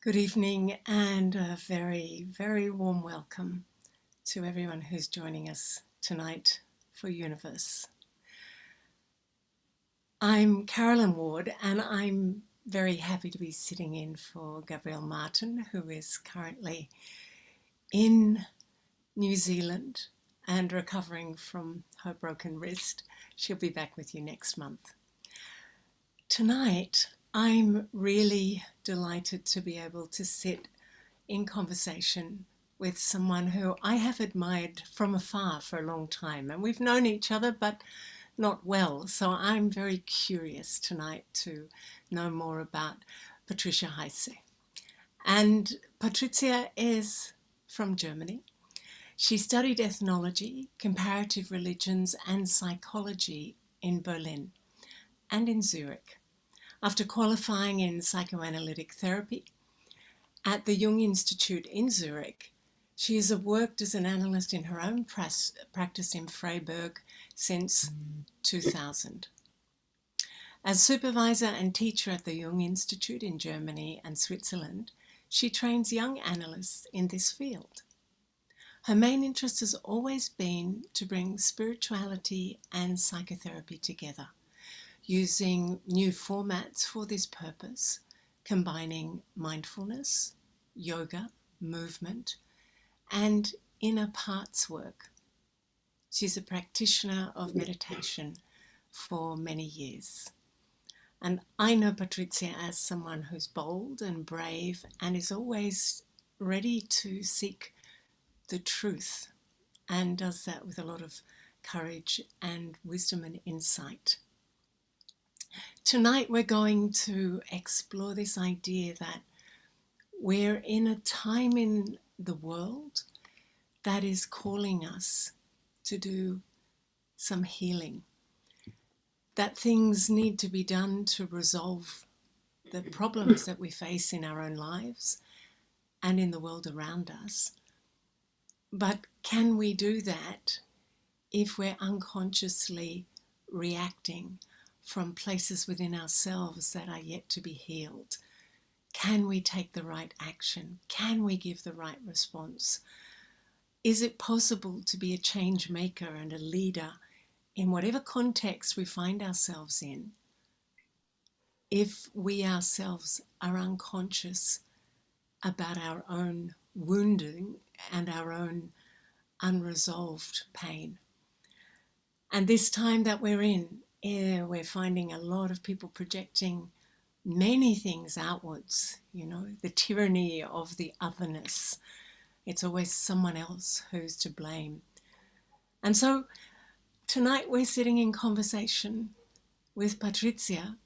Good evening and a very, very warm welcome to everyone who's joining us tonight for Youniverse. I'm Carolyn Ward and I'm very happy to be sitting in for Gabrielle Martin, who is currently in New Zealand and recovering from her broken wrist. She'll be back with you next month. Tonight, I'm really delighted to be able to sit in conversation with someone who I have admired from afar for a long time. And we've known each other, but not well. So I'm very curious tonight to know more about Patrizia Heise. And Patrizia is from Germany. She studied ethnology, comparative religions, and psychology in Berlin and in Zurich. After qualifying in psychoanalytic therapy at the Jung Institute in Zurich, she has worked as an analyst in her own practice in Freiburg since 2000. As supervisor and teacher at the Jung Institute in Germany and Switzerland, she trains young analysts in this field. Her main interest has always been to bring spirituality and psychotherapy together, using new formats for this purpose, combining mindfulness, yoga, movement, and inner parts work. She's a practitioner of meditation for many years. And I know Patrizia as someone who's bold and brave and is always ready to seek the truth and does that with a lot of courage and wisdom and insight. Tonight we're going to explore this idea that we're in a time in the world that is calling us to do some healing, that things need to be done to resolve the problems that we face in our own lives and in the world around us. But can we do that if we're unconsciously reacting from places within ourselves that are yet to be healed? Can we take the right action? Can we give the right response? Is it possible to be a change maker and a leader in whatever context we find ourselves in if we ourselves are unconscious about our own wounding and our own unresolved pain? And this time that we're in, we're finding a lot of people projecting many things outwards, the tyranny of the otherness. It's always someone else who's to blame. And so tonight we're sitting in conversation with Patrizia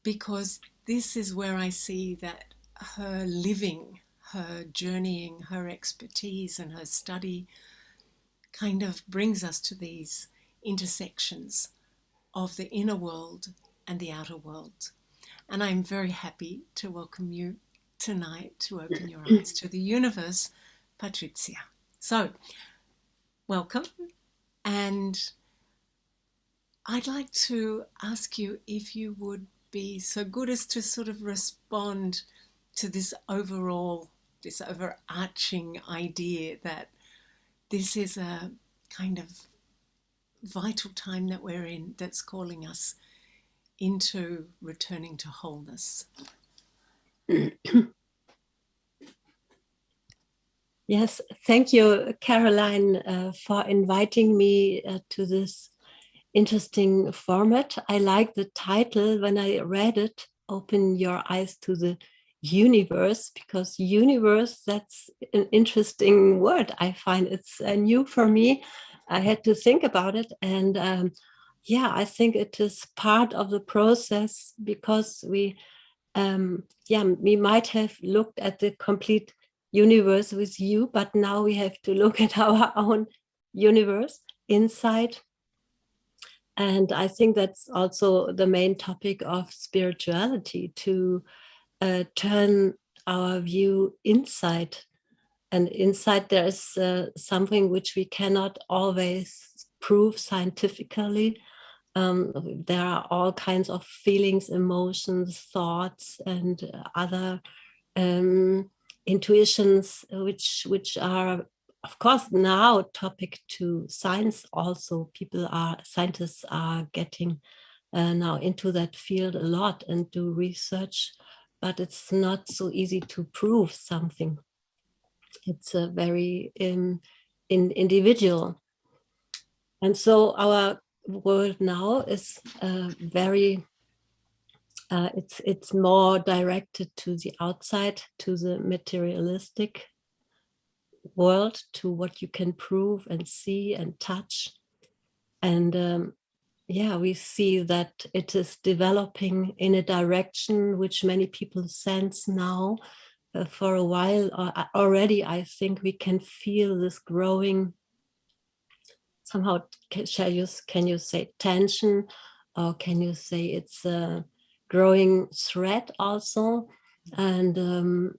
because this is where I see that her living, her journeying, her expertise and her study kind of brings us to these intersections of the inner world and the outer world. And I'm very happy to welcome you tonight to open your eyes to the universe, Patrizia. So, welcome. And I'd like to ask you if you would be so good as to sort of respond to this overarching idea that this is a kind of vital time that we're in that's calling us into returning to wholeness. Yes, thank you, Caroline, for inviting me to this interesting format. I like the title when I read it, Open Your Eyes to the Universe, because universe, that's an interesting word. I find it's new for me. I had to think about it. And I think it is part of the process because we might have looked at the complete universe with you, but now we have to look at our own universe inside. And I think that's also the main topic of spirituality, to turn our view inside. And inside there is something which we cannot always prove scientifically. There are all kinds of feelings, emotions, thoughts, and other intuitions, which are of course now topic to science. Also, scientists are getting now into that field a lot and do research, but it's not so easy to prove something. It's a very individual. And so our world now is very, it's more directed to the outside, to the materialistic world, to what you can prove and see and touch. And yeah, we see that it is developing in a direction which many people sense now. For a while already, I think we can feel this growing, somehow, can you say tension, or can you say it's a growing threat also? And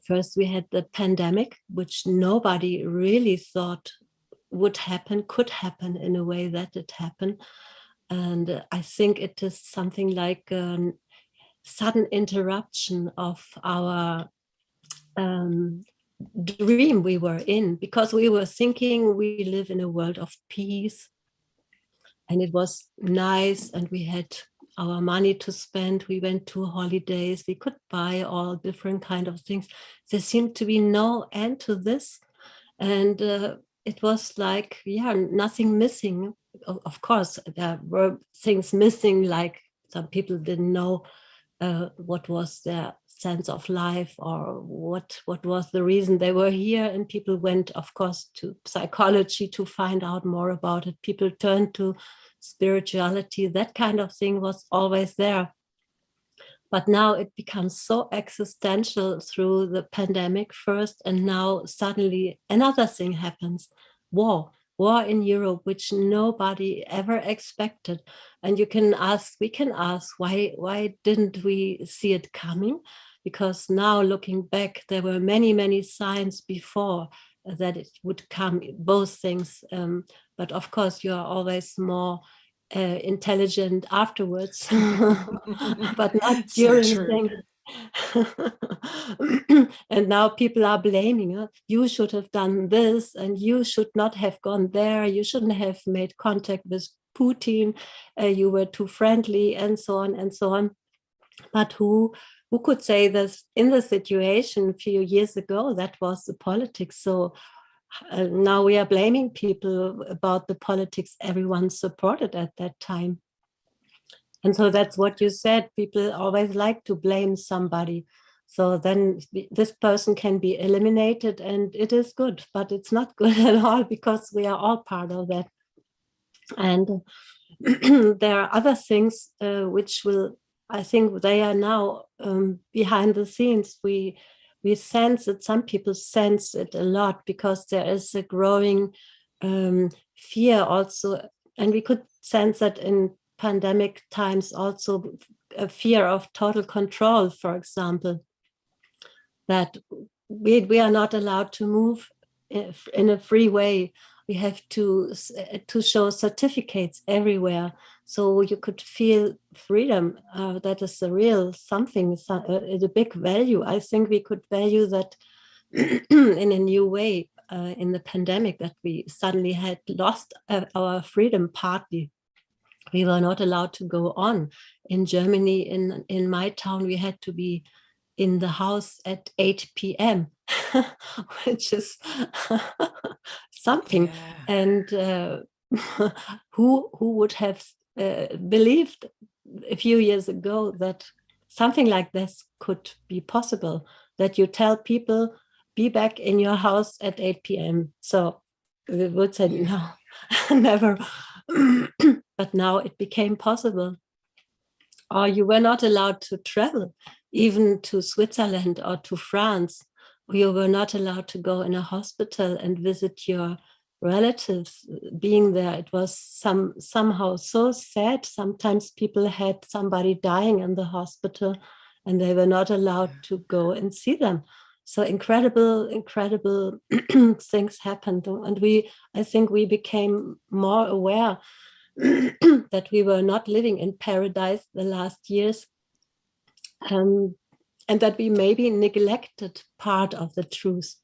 first we had the pandemic, which nobody really thought could happen in a way that it happened. And I think it is something like a sudden interruption of our dream we were in, because we were thinking we live in a world of peace, and it was nice, and we had our money to spend. We went to holidays, we could buy all different kind of things. There seemed to be no end to this, and it was like, yeah, nothing missing. Of course, there were things missing, like some people didn't know what was their sense of life, or what was the reason they were here. And people went, of course, to psychology to find out more about it. People turned to spirituality. That kind of thing was always there. But now it becomes so existential through the pandemic first, and now suddenly another thing happens: war in Europe, which nobody ever expected. And we can ask, why didn't we see it coming? Because now, looking back, there were many signs before that it would come, both things. But of course, you are always more intelligent afterwards, but not So during true. things. And now people are blaming her. You should have done this, and you should not have gone there. You shouldn't have made contact with Putin. You were too friendly, and so on and so on. But who could say this in the situation a few years ago? That was the politics. So now we are blaming people about the politics everyone supported at that time. And so that's what you said. People always like to blame somebody. So then this person can be eliminated, and it is good, but it's not good at all, because we are all part of that. And there are other things which will, I think they are now behind the scenes. We sense it, some people sense it a lot, because there is a growing fear also. And we could sense that in pandemic times also, a fear of total control, for example, that we are not allowed to move in a free way. We have to show certificates everywhere, so you could feel freedom. That is a real something, a big value. I think we could value that in a new way in the pandemic, that we suddenly had lost our freedom partly. We were not allowed to go on. In Germany, in my town, we had to be in the house at 8 p.m., which is something. Yeah. And who would have believed a few years ago that something like this could be possible, that you tell people, be back in your house at 8 p.m. So we would say, no, never. But now it became possible. Or you were not allowed to travel, even to Switzerland or to France. You were not allowed to go in a hospital and visit your relatives. Being there, it was somehow so sad. Sometimes people had somebody dying in the hospital, and they were not allowed to go and see them. So incredible things happened. And I think we became more aware that we were not living in paradise the last years. and that we maybe neglected part of the truth.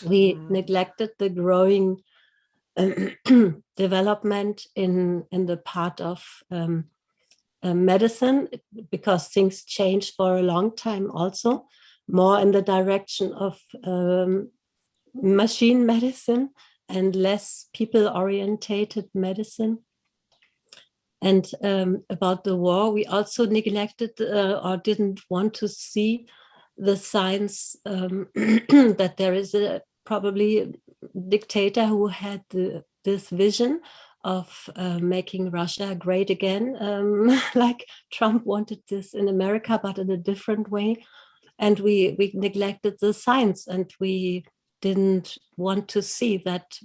We neglected the growing development in the part of medicine, because things changed for a long time also, more in the direction of machine medicine and less people-orientated medicine. And about the war, we also neglected or didn't want to see the signs that there is probably a dictator who had this vision of making Russia great again, like Trump wanted this in America, but in a different way. And we neglected the signs, and we didn't want to see that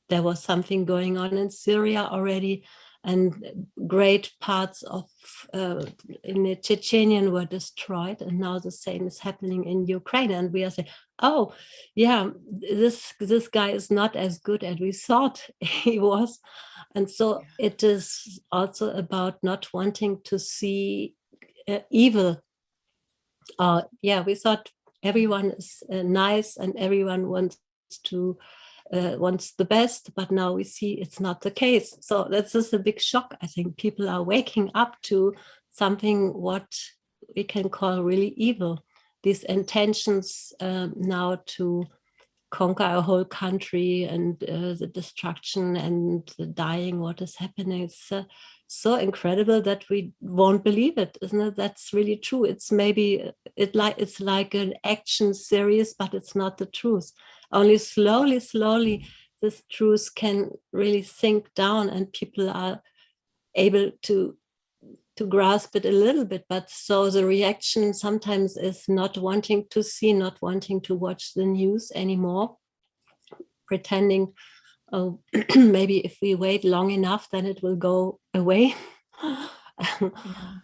there was something going on in Syria already, and great parts of in the Chechenian were destroyed, and now the same is happening in Ukraine. And we are saying, oh yeah, this guy is not as good as we thought he was. And so it is also about not wanting to see evil. We thought everyone is nice and everyone wants the best, but now we see it's not the case. So that's just a big shock. I think people are waking up to something what we can call really evil. These intentions now to conquer a whole country, and the destruction and the dying, what is happening. It's so incredible that we won't believe it, isn't it? That's really true. It's maybe it's like an action series, but it's not the truth. Only slowly, this truth can really sink down, and people are able to grasp it a little bit. But so the reaction sometimes is not wanting to see, not wanting to watch the news anymore, pretending, oh, maybe if we wait long enough, then it will go away.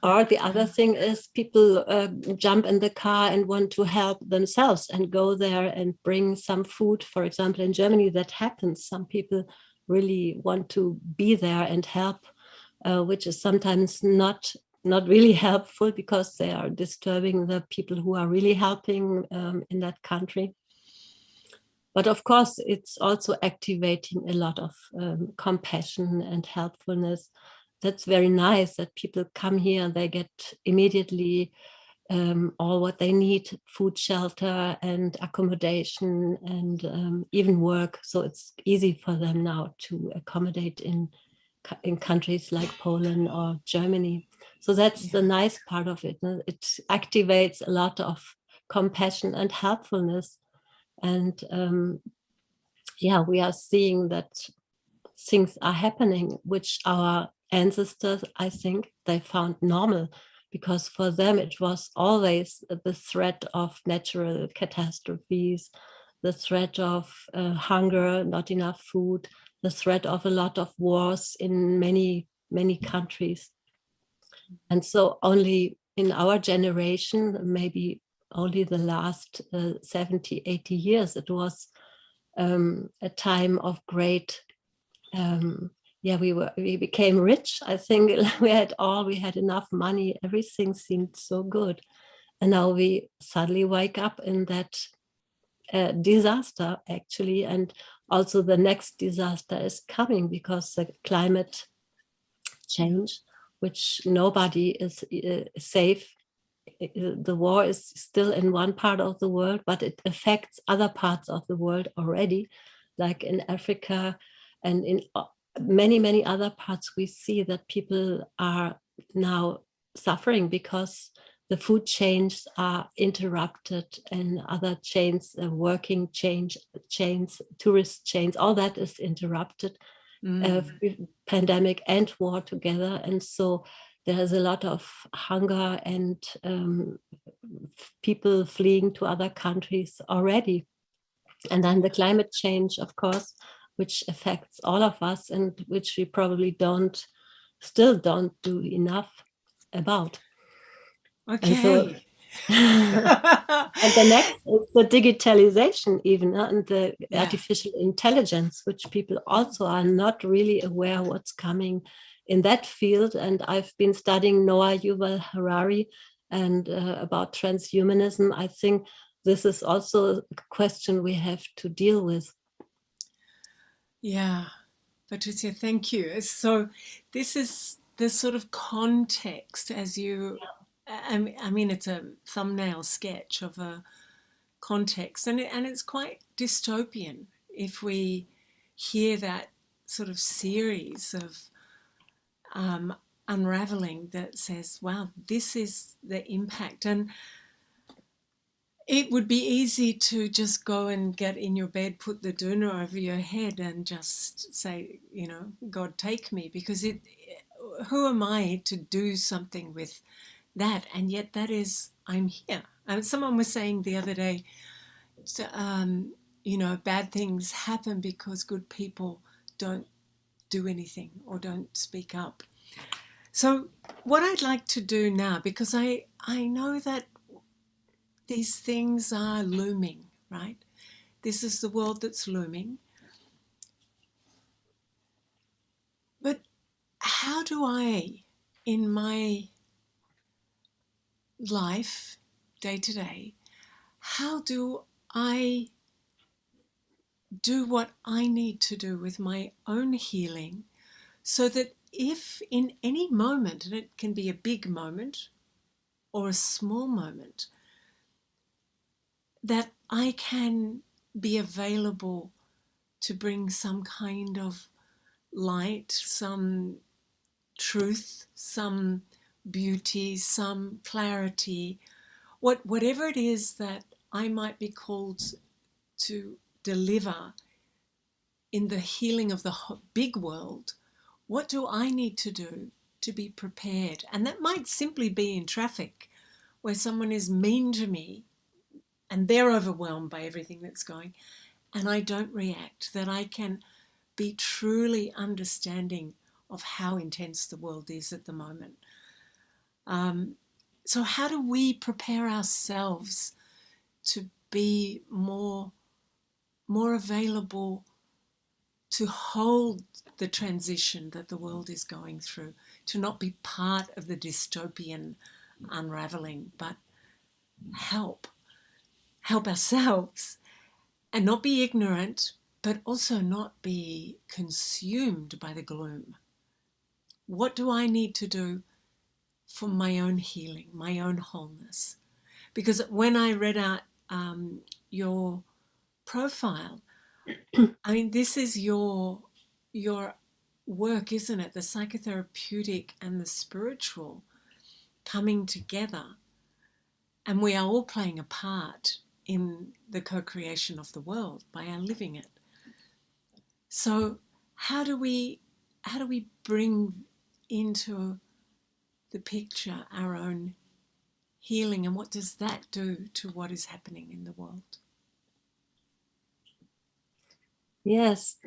Or the other thing is people jump in the car and want to help themselves and go there and bring some food. For example, in Germany, that happens. Some people really want to be there and help, which is sometimes not really helpful, because they are disturbing the people who are really helping in that country. But of course, it's also activating a lot of compassion and helpfulness. That's very nice that people come here and they get immediately all what they need: food, shelter, and accommodation, and even work. So it's easy for them now to accommodate in countries like Poland or Germany. So that's the nice part of it. It activates a lot of compassion and helpfulness. And we are seeing that things are happening, which our ancestors, I think, they found normal, because for them it was always the threat of natural catastrophes, the threat of hunger, not enough food, the threat of a lot of wars in many, many countries. And so only in our generation, maybe only the last 70, 80 years, it was a time of great, we became rich. I think we had enough money, everything seemed so good. And now we suddenly wake up in that disaster, actually. And also the next disaster is coming, because the climate change, which nobody is safe. The war is still in one part of the world, but it affects other parts of the world already, like in Africa and in many, many other parts. We see that people are now suffering because the food chains are interrupted, and other chains, working chains, tourist chains, all that is interrupted. Pandemic and war together. And so there's a lot of hunger and people fleeing to other countries already. And then the climate change, of course, which affects all of us, and which we probably still don't do enough about. Okay. And so and the next is the digitalization, even, and the artificial intelligence, which people also are not really aware what's coming in that field. And I've been studying Noah Yuval Harari, and about transhumanism, I think this is also a question we have to deal with. Yeah, Patrizia, thank you. So this is the sort of context as you, I mean, it's a thumbnail sketch of a context, and it's quite dystopian if we hear that sort of series of unraveling that says, wow, this is the impact. And it would be easy to just go and get in your bed, put the doona over your head and just say, you know, God take me, because who am I to do something with that? And yet that is, I'm here. And someone was saying the other day, you know, bad things happen because good people don't do anything or don't speak up. So what I'd like to do now, because I know that these things are looming, right? This is the world that's looming. But how do I, in my life, day to day, how do I do what I need to do with my own healing so that if in any moment, and it can be a big moment or a small moment, that I can be available to bring some kind of light, some truth, some beauty, some clarity, whatever it is that I might be called to deliver in the healing of the big world. What do I need to do to be prepared? And that might simply be in traffic where someone is mean to me and they're overwhelmed by everything that's going, and I don't react, that I can be truly understanding of how intense the world is at the moment. So how do we prepare ourselves to be more available to hold the transition that the world is going through, to not be part of the dystopian unraveling, but help ourselves and not be ignorant, but also not be consumed by the gloom? What do I need to do for my own healing, my own wholeness? Because when I read out your profile, I mean, this is your work, isn't it? The psychotherapeutic and the spiritual coming together, and we are all playing a part in the co-creation of the world by our living it. So how do we bring into the picture our own healing, and what does that do to what is happening in the world? Yes,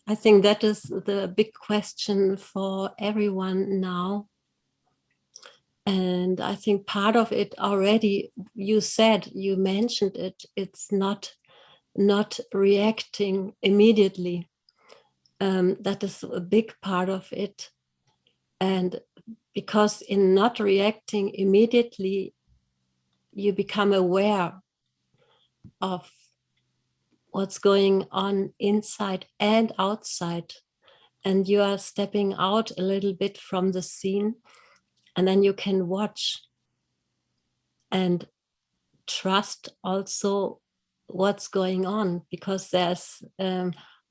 I think that is the big question for everyone now. And I think part of it already, you mentioned it, it's not reacting immediately. That is a big part of it. And because in not reacting immediately, you become aware of what's going on inside and outside. And you are stepping out a little bit from the scene, and then you can watch and trust also what's going on, because there's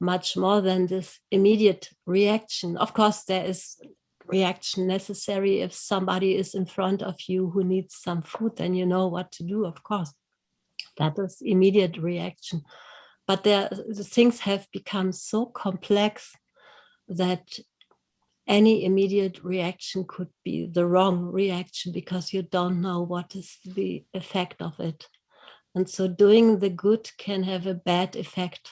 much more than this immediate reaction. Of course, there is reaction necessary. If somebody is in front of you who needs some food, then you know what to do, of course. That is immediate reaction. But the things have become so complex that any immediate reaction could be the wrong reaction, because you don't know what is the effect of it. And so doing the good can have a bad effect.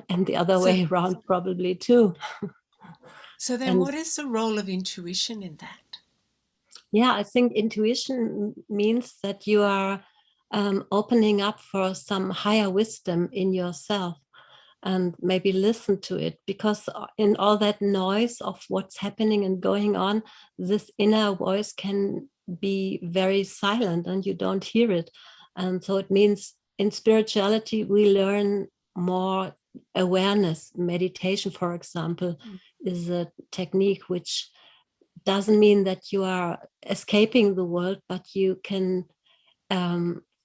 And the other way around probably too. So then what is the role of intuition in that? Yeah, I think intuition means that you are opening up for some higher wisdom in yourself, and maybe listen to it, because in all that noise of what's happening and going on, this inner voice can be very silent and you don't hear it. And so it means in spirituality, we learn more awareness. Meditation, for example, is a technique which doesn't mean that you are escaping the world, but you can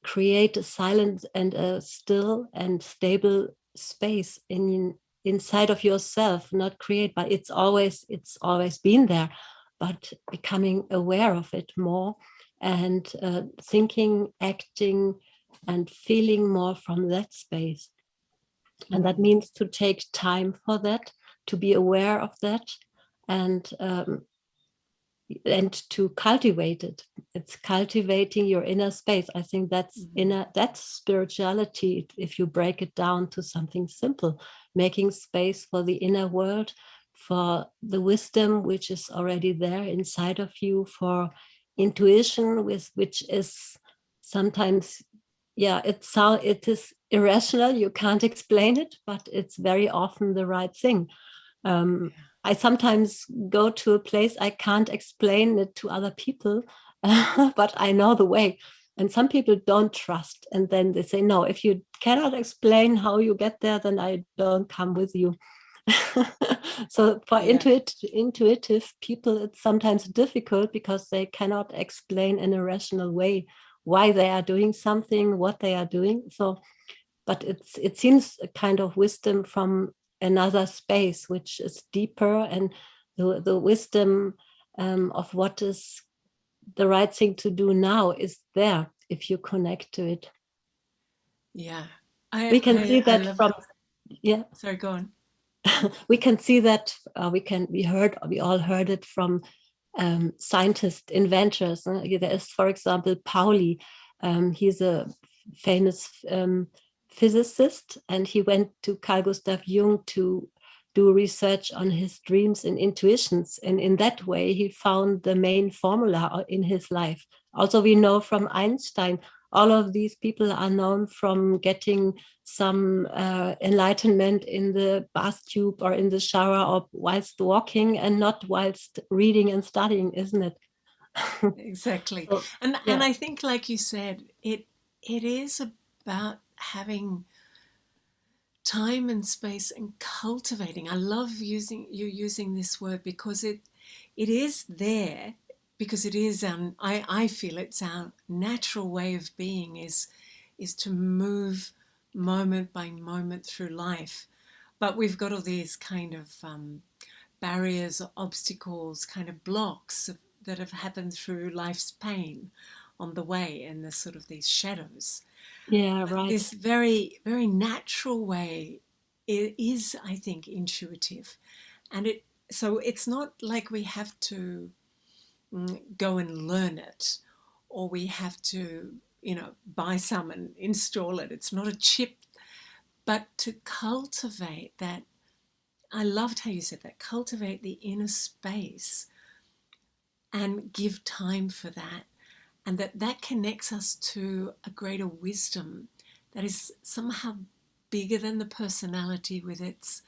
create a silent and a still and stable space inside of yourself. Not create, but it's always been there, but becoming aware of it more, and thinking, acting, and feeling more from that space. And that means to take time for that, to be aware of that, and to cultivate it. It's cultivating your inner space. I think that's that's spirituality, if you break it down to something simple, making space for the inner world, for the wisdom which is already there inside of you, for intuition, which is sometimes, it is irrational, you can't explain it, but it's very often the right thing. I sometimes go to a place, I can't explain it to other people, but I know the way. And some people don't trust. And then they say, no, if you cannot explain how you get there, then I don't come with you. So for intuitive people, it's sometimes difficult because they cannot explain in a rational way why they are doing something, what they are doing. So, but it seems a kind of wisdom from another space, which is deeper, and the wisdom of what is the right thing to do now is there if you connect to it. Yeah, We can see I that love from how, sorry, go on. we can see that we all heard it from scientists, inventors. There is, for example, Pauli. He's a famous physicist, and he went to Carl Gustav Jung to do research on his dreams and intuitions. And in that way, he found the main formula in his life. Also, we know from Einstein, all of these people are known from getting some enlightenment in the bath tube or in the shower or whilst walking, and not whilst reading and studying, isn't it? Exactly. So, And I think, like you said, it is about having time and space and cultivating. I love using this word because it is there, because it is I feel it's our natural way of being, is to move moment by moment through life. But we've got all these kind of barriers or obstacles, kind of blocks that have happened through life's pain on the way, and the sort of these shadows. yeah, But right. this very, very natural way is, I think, intuitive. And so it's not like we have to go and learn it, or we have to, buy some and install it. It's not a chip, but to cultivate that. I loved how you said that, cultivate the inner space and give time for that. And that connects us to a greater wisdom that is somehow bigger than the personality, with its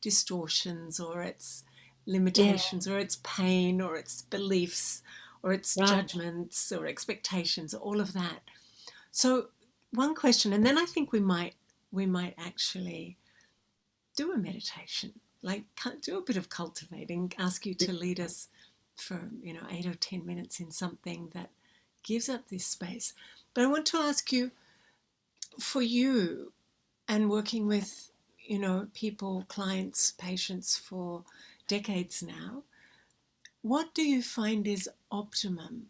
distortions or its Yeah, limitations or its pain or its beliefs or its right. judgments or expectations, all of that. So one question, and then I think we might actually do a meditation, like do a bit of cultivating, ask you to lead us for 8 or 10 minutes in something that gives up this space. But I want to ask you, for you, and working with people, clients, patients for decades now, what do you find is optimum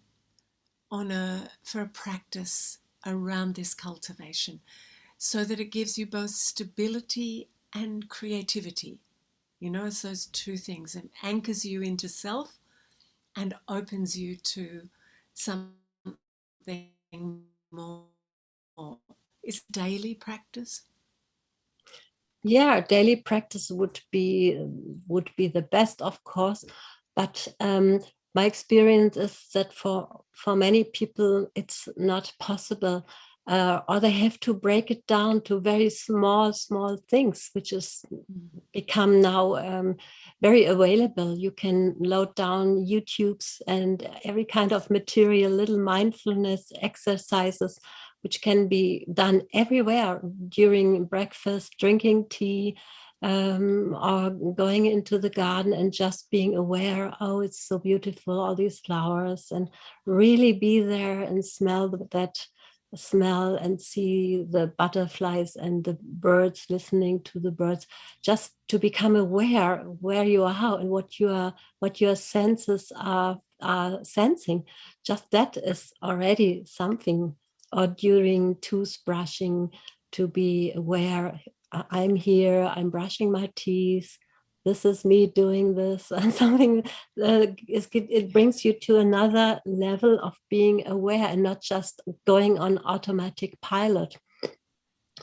for a practice around this cultivation, so that it gives you both stability and creativity? It's those two things, and anchors you into self and opens you to something more. Is daily practice? Yeah, daily practice would be the best, of course, but my experience is that for many people it's not possible. or they have to break it down to very small things, which is become now very available. You can load down YouTubes and every kind of material, little mindfulness exercises, which can be done everywhere during breakfast, drinking tea, or going into the garden and just being aware, oh, it's so beautiful, all these flowers, and really be there and smell that smell and see the butterflies and the birds, listening to the birds, just to become aware where you are and what your senses are sensing. Just that is already something. Or during toothbrushing, to be aware, I'm here, I'm brushing my teeth, this is me doing this, and something it brings you to another level of being aware and not just going on automatic pilot.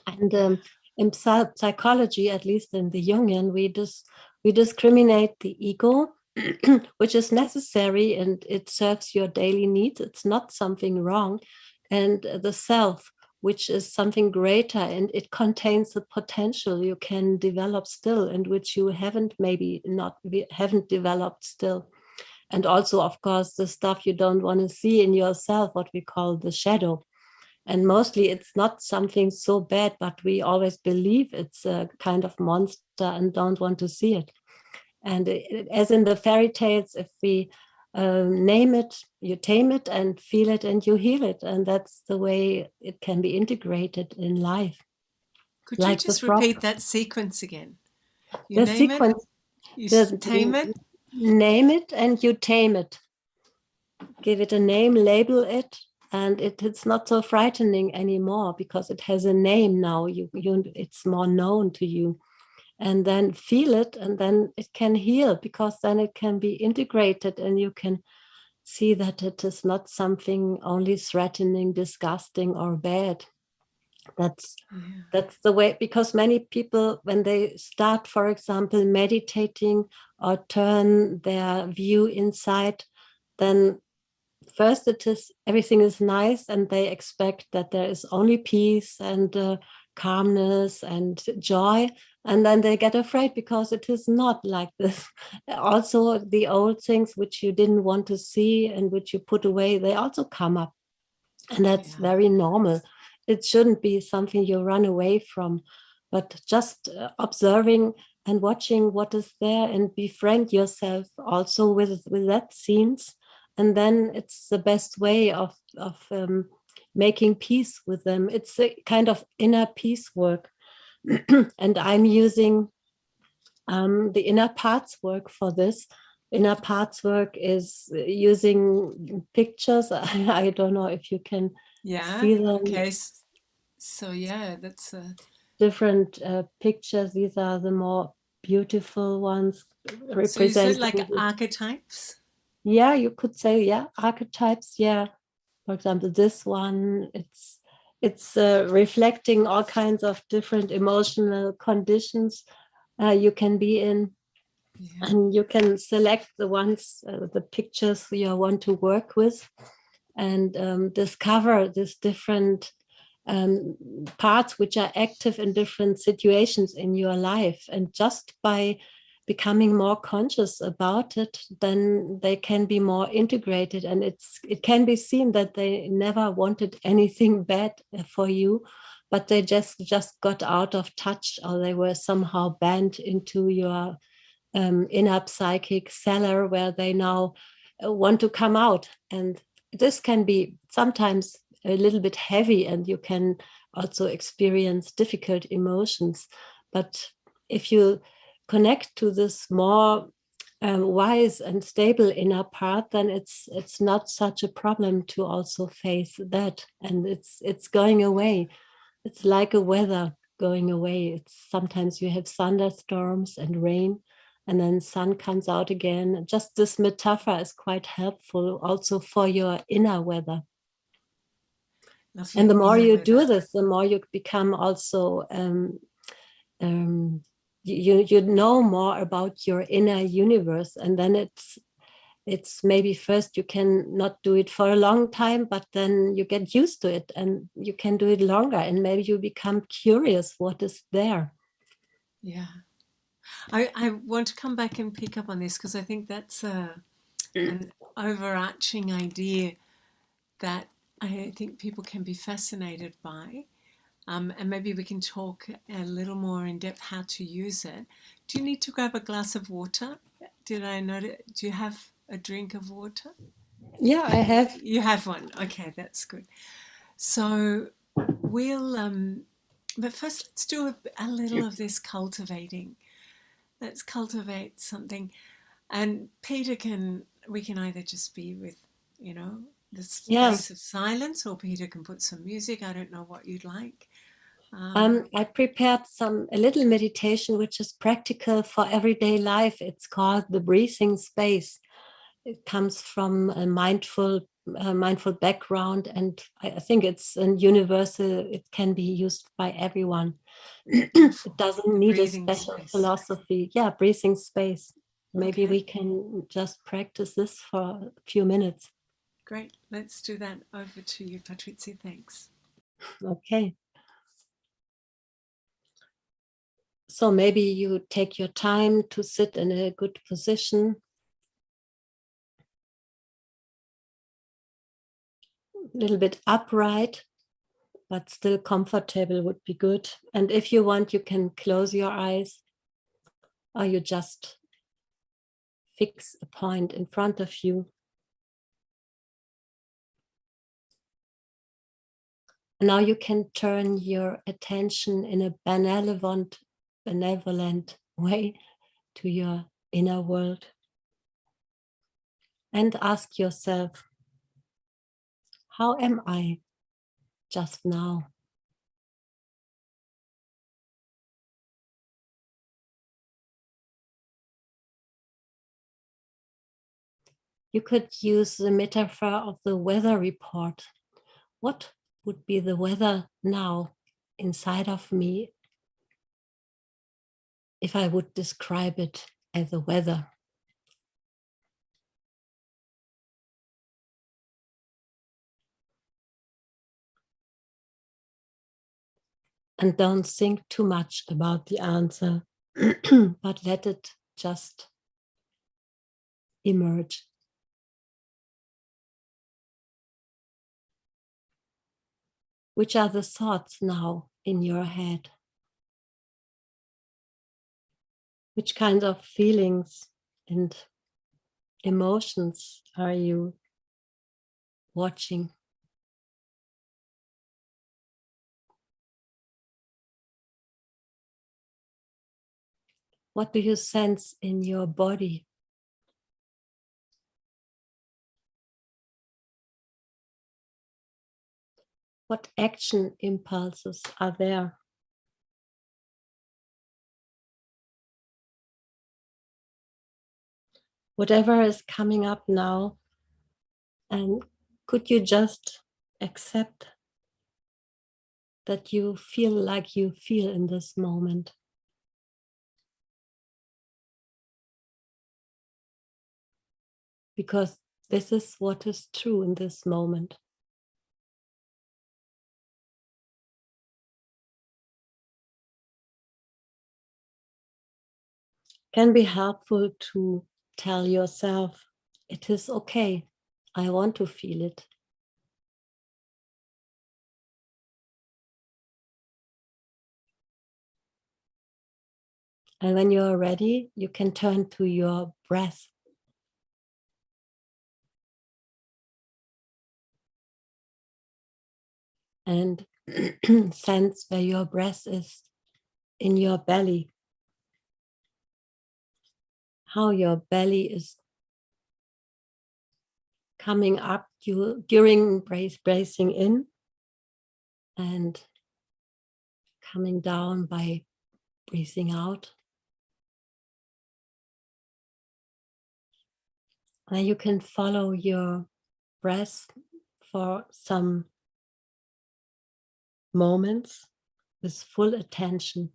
And in psychology, at least in the Jungian, we discriminate the ego, which is necessary and it serves your daily needs. It's not something wrong. And the self, which is something greater, and it contains the potential you can develop still, and which you haven't developed still. And also, of course, the stuff you don't want to see in yourself, what we call the shadow. And mostly it's not something so bad, but we always believe it's a kind of monster and don't want to see it. And as in the fairy tales, if we name it, you tame it, and feel it and you heal it. And that's the way it can be integrated in life. Could like you just repeat that sequence again? You the name sequence, it, you tame it. Name it and you tame it. Give it a name, label it, and it's not so frightening anymore because it has a name now. It's more known to you. And then feel it, and then it can heal, because then it can be integrated and you can see that it is not something only threatening, disgusting, or bad. That's the way, because many people, when they start, for example, meditating or turn their view inside, then first everything is nice and they expect that there is only peace and calmness and joy, and then they get afraid because it is not like this. Also, the old things which you didn't want to see and which you put away, they also come up, and that's very normal. It shouldn't be something you run away from, but just observing and watching what is there, and befriend yourself also with that scenes. And then it's the best way of making peace with them. It's a kind of inner peace work. And I'm using the inner parts work for this. Inner parts work is using pictures. I don't know if you can see them. Okay. So that's different pictures. These are the more beautiful ones, representing. So you said like archetypes? Yeah, you could say, archetypes. Yeah, for example, this one, it's reflecting all kinds of different emotional conditions you can be in. And you can select the ones, the pictures you want to work with, and discover these different parts which are active in different situations in your life. And just by becoming more conscious about it, then they can be more integrated, and it can be seen that they never wanted anything bad for you, but they just got out of touch, or they were somehow banned into your inner psychic cellar, where they now want to come out. And this can be sometimes a little bit heavy, and you can also experience difficult emotions. But if you connect to this more wise and stable inner part, then it's not such a problem to also face that, and it's going away. It's like a weather going away. It's sometimes you have thunderstorms and rain, and then sun comes out again. Just this metaphor is quite helpful also for your inner weather. Lovely. And the more you do this, the more you become also you know more about your inner universe, and then it's maybe first you can not do it for a long time, but then you get used to it and you can do it longer, and maybe you become curious what is there. Yeah. I want to come back and pick up on this because I think that's an overarching idea that I think people can be fascinated by. And maybe we can talk a little more in depth how to use it. Do you need to grab a glass of water? Did I notice? Do you have a drink of water? Yeah, I have. You have one. Okay, that's good. So we'll, but first let's do a little of this cultivating. Let's cultivate something. And Peter we can either just be with, this Yeah. space of silence, or Peter can put some music. I don't know what you'd like. I prepared a little meditation which is practical for everyday life. It's called the breathing space. It comes from a mindful background, and I think it's a universal. It can be used by everyone. It doesn't The need a breathing special space. philosophy. Yeah, breathing space. Maybe Okay, we can just practice this for a few minutes. great. Let's do that. Over to you, Patrizia. Thanks. Okay. So maybe you take your time to sit in a good position. A little bit upright, but still comfortable would be good. And if you want, you can close your eyes, or you just fix a point in front of you. And now you can turn your attention in a benevolent way to your inner world and ask yourself, how am I just now? You could use the metaphor of the weather report. What would be the weather now inside of me if I would describe it as a weather? And don't think too much about the answer, but let it just emerge. Which are the thoughts now in your head? Which kinds of feelings and emotions are you watching? What do you sense in your body? What action impulses are there? Whatever is coming up now, and could you just accept that you feel like you feel in this moment? Because this is what is true in this moment. Can be helpful to tell yourself, it is okay, I want to feel it. And when you're ready, you can turn to your breath. And sense where your breath is in your belly. How your belly is coming up during breathing in and coming down by breathing out. And you can follow your breath for some moments with full attention.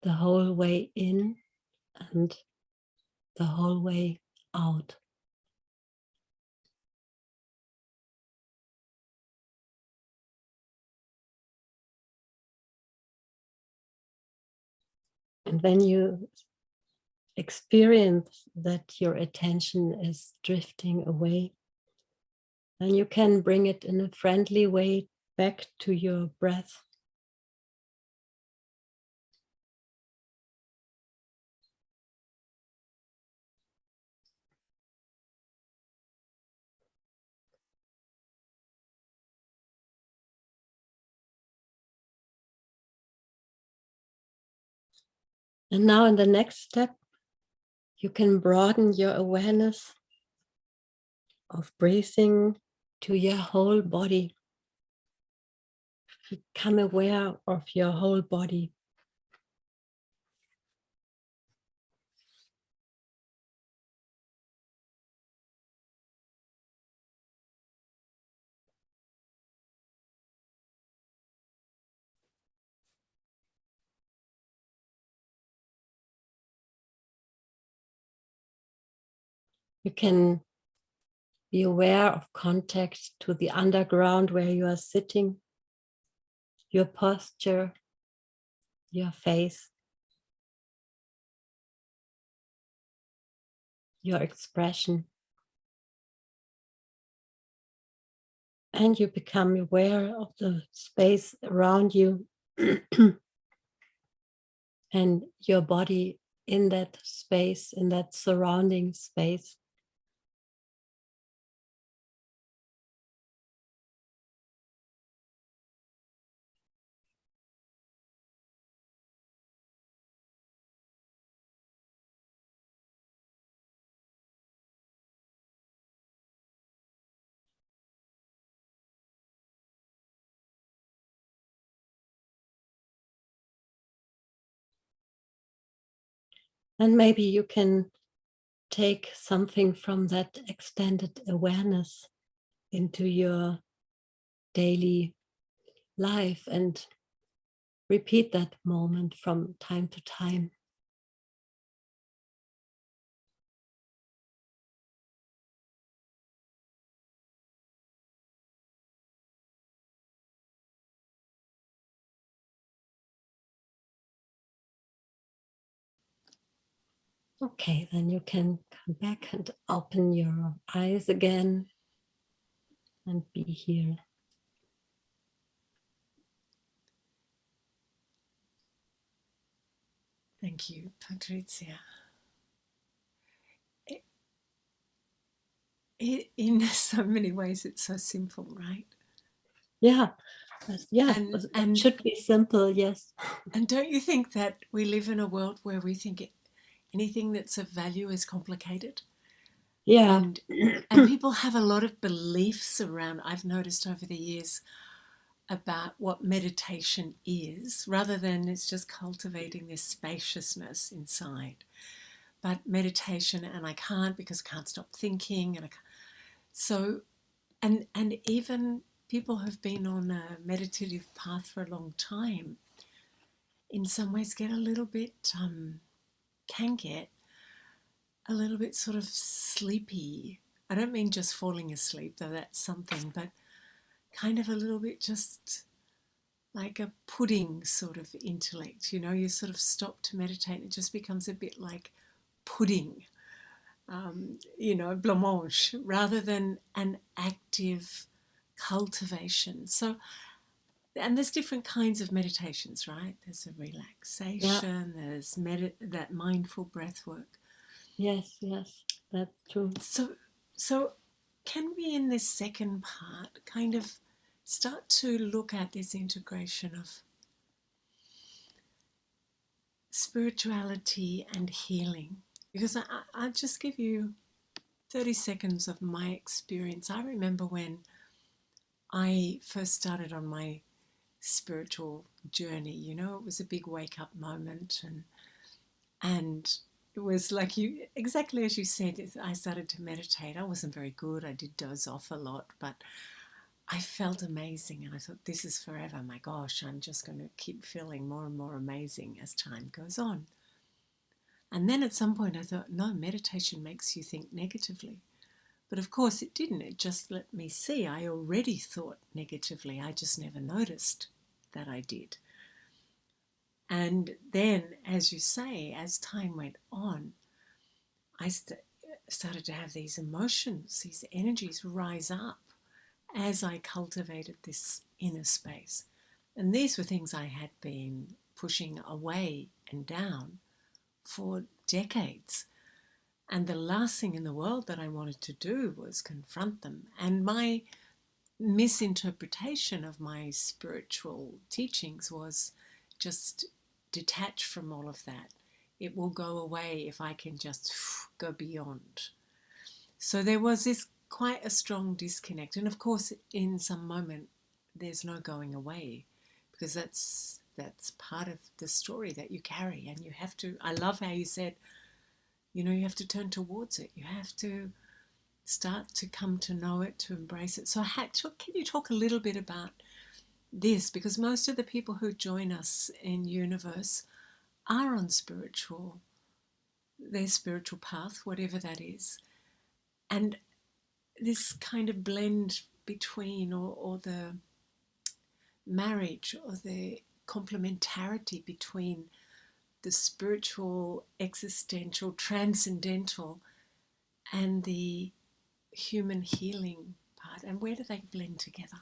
the whole way in and the whole way out. And when you experience that your attention is drifting away, then you can bring it in a friendly way back to your breath. And now in the next step, you can broaden your awareness of breathing to your whole body. Become aware of your whole body. You can be aware of contact to the underground where you are sitting, your posture, your face, your expression. And you become aware of the space around you and your body in that space, in that surrounding space. And maybe you can take something from that extended awareness into your daily life and repeat that moment from time to time. Okay, then you can come back and open your eyes again and be here. Thank you, Patrizia. In so many ways, it's so simple, right? Yeah, yeah, it And should be simple, yes. and don't you think that we live in a world where we think anything that's of value is complicated? Yeah. And people have a lot of beliefs around, I've noticed over the years, about what meditation is, rather than it's just cultivating this spaciousness inside. But meditation, and I can't because I can't stop thinking, and so and even people who've been on a meditative path for a long time, in some ways, get a little bit can get a little bit sort of sleepy. I don't mean just falling asleep, though that's something, but kind of a little bit just like a pudding sort of intellect. You know, you sort of stop to meditate and it just becomes a bit like pudding, you know, blancmange, rather than an active cultivation. So, and there's different kinds of meditations, right? There's a Yeah. relaxation, there's that mindful breath work. Yes, that's true. So can we, in this second part, kind of start to look at this integration of spirituality and healing? Because I'll just give you 30 seconds of my experience. I remember when I first started on my spiritual journey, you know, it was a big wake up moment, and it was like you, exactly as you said, I started to meditate. I wasn't very good. I did doze off a lot, but I felt amazing, and I thought, this is forever. My gosh, I'm just going to keep feeling more and more amazing as time goes on. And then at some point I thought, no, meditation makes you think negatively. But of course it didn't. It just let me see I already thought negatively. I just never noticed that I did. And then, as you say, as time went on, I started to have these emotions, these energies rise up as I cultivated this inner space. And these were things I had been pushing away and down for decades. And the last thing in the world that I wanted to do was confront them. And my misinterpretation of my spiritual teachings was just detach from all of that. It will go away if I can just go beyond. So there was this quite a strong disconnect. And of course, in some moment, there's no going away, because that's part of the story that you carry. And you have to, I love how you said, you have to turn towards it. You have to start to come to know it, to embrace it. So can you talk a little bit about this? Because most of the people who join us in Youniverse are on their spiritual path, whatever that is. And this kind of blend between, or the marriage, or the complementarity between the spiritual, existential, transcendental, and the human healing part, and where do they blend together?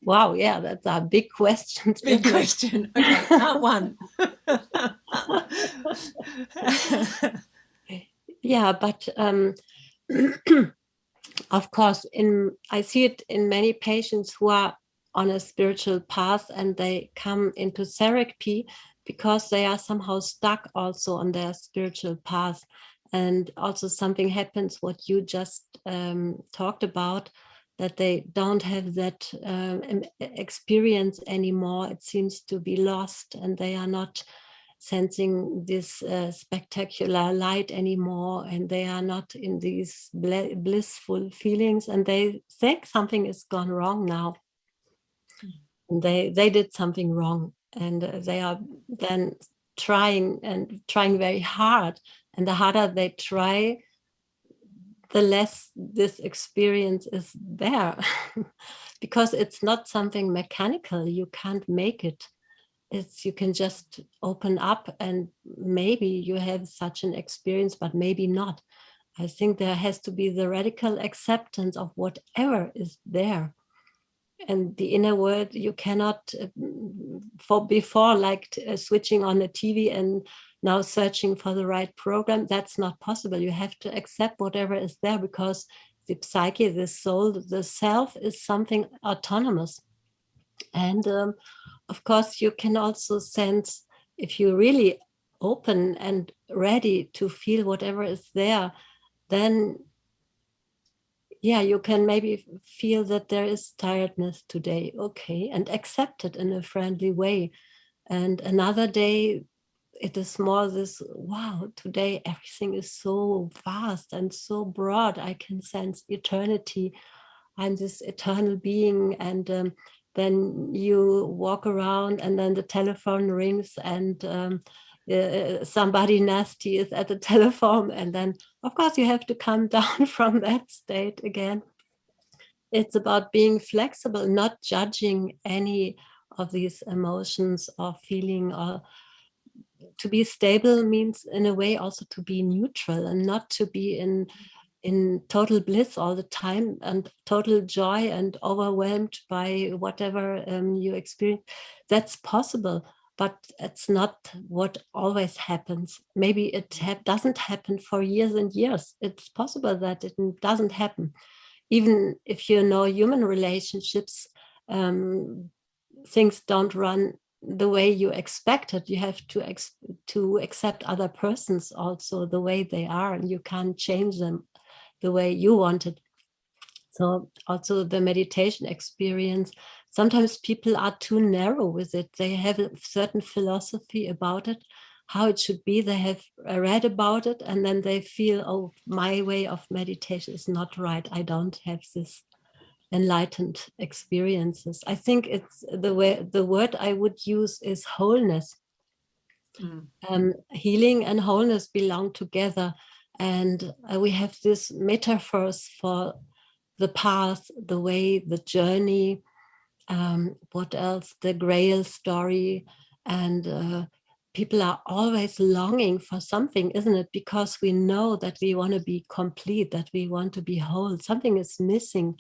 Wow, yeah, that's a big question. Big question. Okay, part one. Yeah, but of course, I see it in many patients who are on a spiritual path, and they come into therapy because they are somehow stuck also on their spiritual path. And also something happens, what you just talked about, that they don't have that experience anymore. It seems to be lost, and they are not sensing this spectacular light anymore, and they are not in these blissful feelings, and they think something is gone wrong now. And they did something wrong, and they are then trying very hard, and the harder they try, the less this experience is there. Because it's not something mechanical. You can't make it. You can just open up, and maybe you have such an experience, but maybe not. I think there has to be the radical acceptance of whatever is there. And the inner world, you cannot, before, like switching on the TV and now searching for the right program, that's not possible. You have to accept whatever is there, because the psyche, the soul, the self is something autonomous. And of course, you can also sense, if you're really open and ready to feel whatever is there, then yeah, you can maybe feel that there is tiredness today, okay, and accept it in a friendly way. And another day, it is more this, wow, today everything is so vast and so broad. I can sense eternity. I'm this eternal being. And then you walk around, and then the telephone rings, and somebody nasty is at the telephone. And then, of course, you have to come down from that state again. It's about being flexible, not judging any of these emotions or feeling. Or to be stable means, in a way, also to be neutral, and not to be in total bliss all the time, and total joy, and overwhelmed by whatever you experience. That's possible, but it's not what always happens. Maybe it doesn't happen for years and years. It's possible that it doesn't happen. Even if you know human relationships, things don't run the way you expected. You have to accept other persons also the way they are, and you can't change them the way you wanted. So also the meditation experience, sometimes people are too narrow with it. They have a certain philosophy about it, how it should be. They have read about it, and then they feel, oh, my way of meditation is not right. I don't have this enlightened experiences. I think it's the word I would use is wholeness. Mm. Healing and wholeness belong together, and we have these metaphors for the path, the way, the journey. What else? The Grail story, and people are always longing for something, isn't it? Because we know that we want to be complete, that we want to be whole. Something is missing.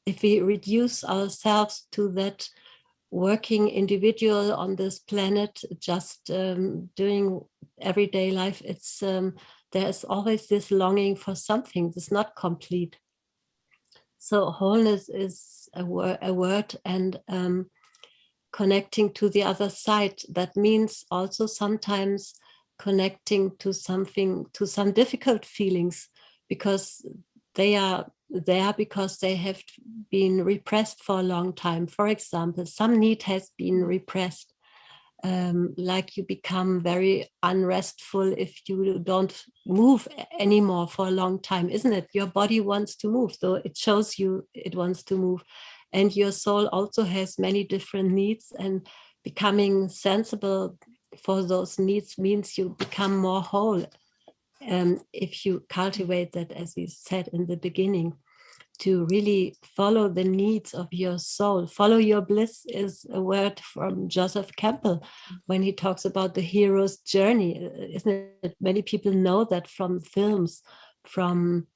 If we reduce ourselves to that working individual on this planet, just doing everyday life, it's there's always this longing for something that's not complete. So wholeness is a word, and connecting to the other side. That means also sometimes connecting to something, to some difficult feelings, because they are there because they have been repressed for a long time. For example, some need has been repressed. Like you become very unrestful if you don't move anymore for a long time, isn't it? Your body wants to move, so it shows you it wants to move. And your soul also has many different needs, and becoming sensible for those needs means you become more whole. If you cultivate that, as we said in the beginning, to really follow the needs of your soul. Follow your bliss is a word from Joseph Campbell when he talks about the hero's journey. Isn't it? Many people know that from films, from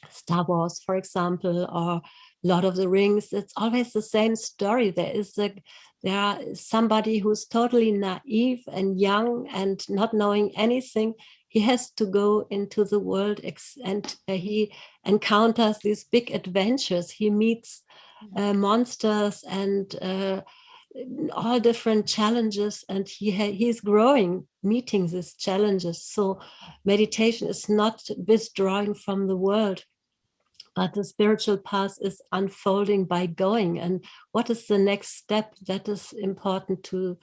Star Wars, for example, or Lord of the Rings. It's always the same story. There are somebody who's totally naive and young and not knowing anything. He has to go into the world, and he encounters these big adventures. He meets monsters and all different challenges, and he's growing, meeting these challenges. So meditation is not withdrawing from the world, but the spiritual path is unfolding by going. And what is the next step? That is important to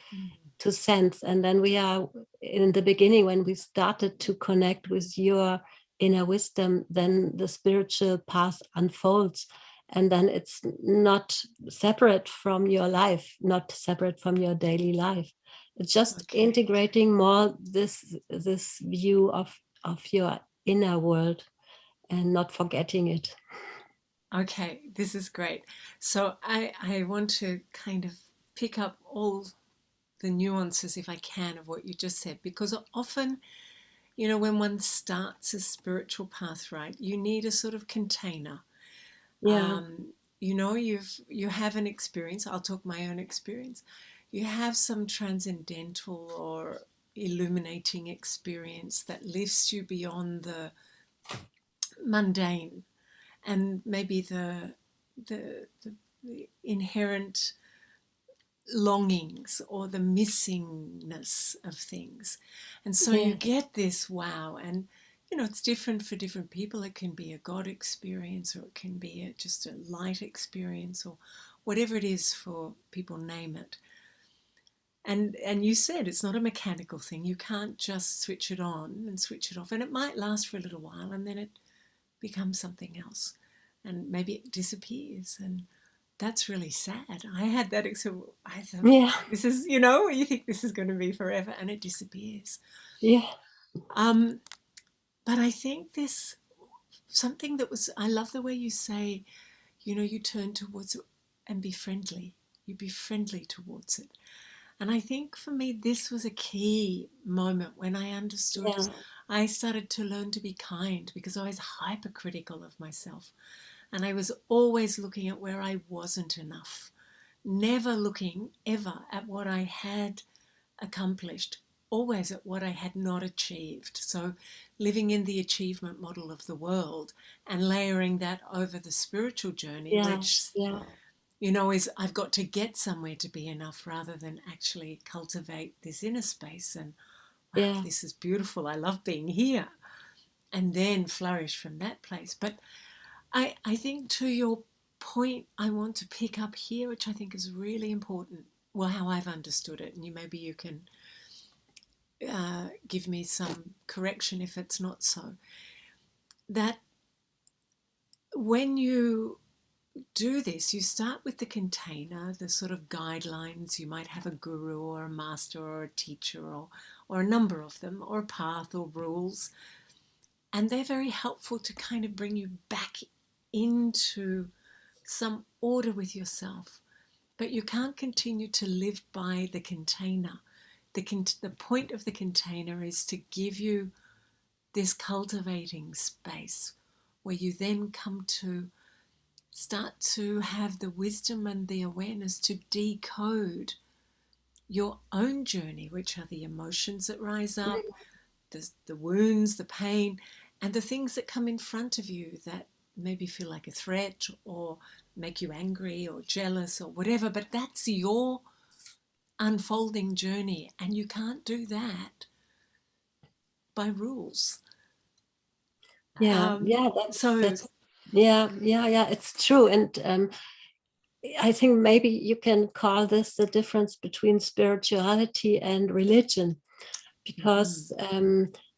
sense. And then we are in the beginning, when we started to connect with your inner wisdom, then the spiritual path unfolds. And then it's not separate from your life, not separate from your daily life. It's just Okay. integrating more this view of your inner world and not forgetting it. Okay, this is great. So I want to kind of pick up all the nuances, if I can, of what you just said, because often, when one starts a spiritual path, right, you need a sort of container. Yeah, You have an experience. I'll talk my own experience. You have some transcendental or illuminating experience that lifts you beyond the mundane, and maybe the inherent longings or the missingness of things. And so you yeah, get this wow. And it's different for different people. It can be a God experience, or it can be just a light experience, or whatever it is for people, name it. And you said it's not a mechanical thing. You can't just switch it on and switch it off, and it might last for a little while, and then it becomes something else, and maybe it disappears. And that's really sad. I had that experience. I thought, yeah, this is, you think this is going to be forever, and it disappears. yeah, Um, but I think this something that was, I love the way you say, you turn towards it and be friendly. You be friendly towards it. And I think for me, this was a key moment when I understood. yeah, I started to learn to be kind, because I was hypercritical of myself. And I was always looking at where I wasn't enough, never looking ever at what I had accomplished, always at what I had not achieved. So living in the achievement model of the world and layering that over the spiritual journey, yeah, which, yeah, is I've got to get somewhere to be enough, rather than actually cultivate this inner space. And wow, yeah, this is beautiful. I love being here. And then flourish from that place. But I think, to your point, I want to pick up here, which I think is really important. Well, how I've understood it, and maybe you can give me some correction if it's not so, that when you do this, you start with the container, the sort of guidelines. You might have a guru or a master or a teacher, or a number of them, or a path or rules. And they're very helpful to kind of bring you back into some order with yourself. But you can't continue to live by the container. The point of the container is to give you this cultivating space where you then come to start to have the wisdom and the awareness to decode your own journey, which are the emotions that rise up, the wounds, the pain, and the things that come in front of you that maybe feel like a threat or make you angry or jealous or whatever. But that's your unfolding journey, and you can't do that by rules. Yeah, yeah, So that's yeah, yeah, yeah, it's true. And I think maybe you can call this the difference between spirituality and religion, because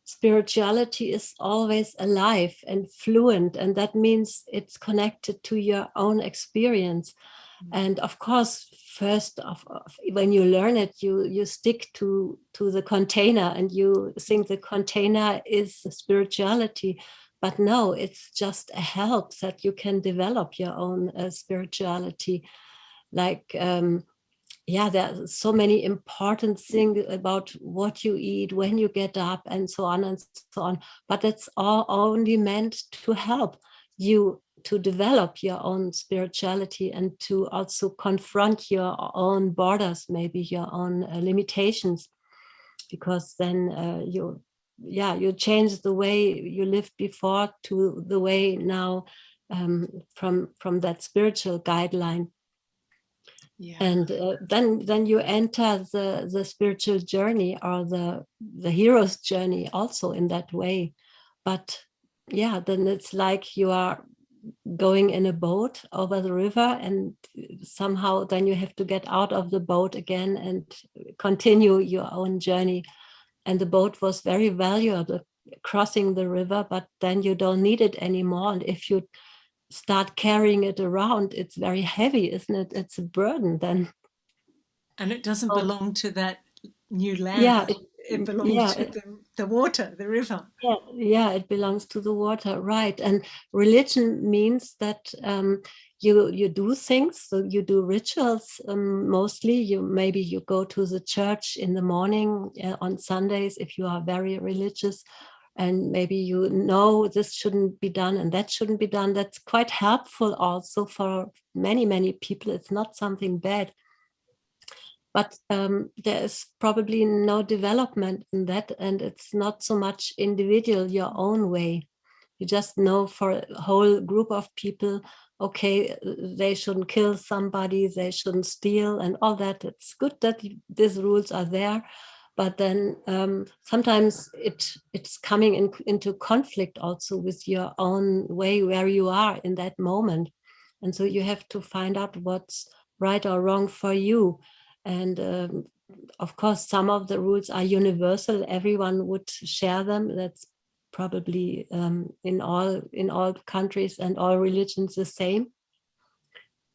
spirituality is always alive and fluent, and that means it's connected to your own experience. And of course, first when you learn it, you stick to the container, and you think the container is spirituality. But no, it's just a help that you can develop your own spirituality. Like yeah, there are so many important things about what you eat, when you get up, and so on and so on. But it's all only meant to help you to develop your own spirituality, and to also confront your own borders, maybe your own limitations, because then you change the way you lived before to the way now, from that spiritual guideline. yeah. And then you enter the spiritual journey, or the hero's journey, also in that way. But yeah, then it's like you are going in a boat over the river, and somehow then you have to get out of the boat again and continue your own journey. And the boat was very valuable crossing the river, but then you don't need it anymore. And if you start carrying it around, it's very heavy, isn't it? It's a burden then. And it doesn't So, belong to that new yeah, land. It belongs yeah, to the water, the river. yeah, it belongs to the water, right? And religion means that you do things. So you do rituals. Mostly, you go to the church in the morning, on Sundays if you are very religious, and maybe you know this shouldn't be done and that shouldn't be done. That's quite helpful also for many people. It's not something bad. But there is probably no development in that, and it's not so much individual, your own way. You just know for a whole group of people, okay, they shouldn't kill somebody, they shouldn't steal, and all that. It's good that these rules are there, but then sometimes it's coming into conflict also with your own way, where you are in that moment. And so you have to find out what's right or wrong for you. And of course, some of the rules are universal. Everyone would share them. That's probably in all countries and all religions the same.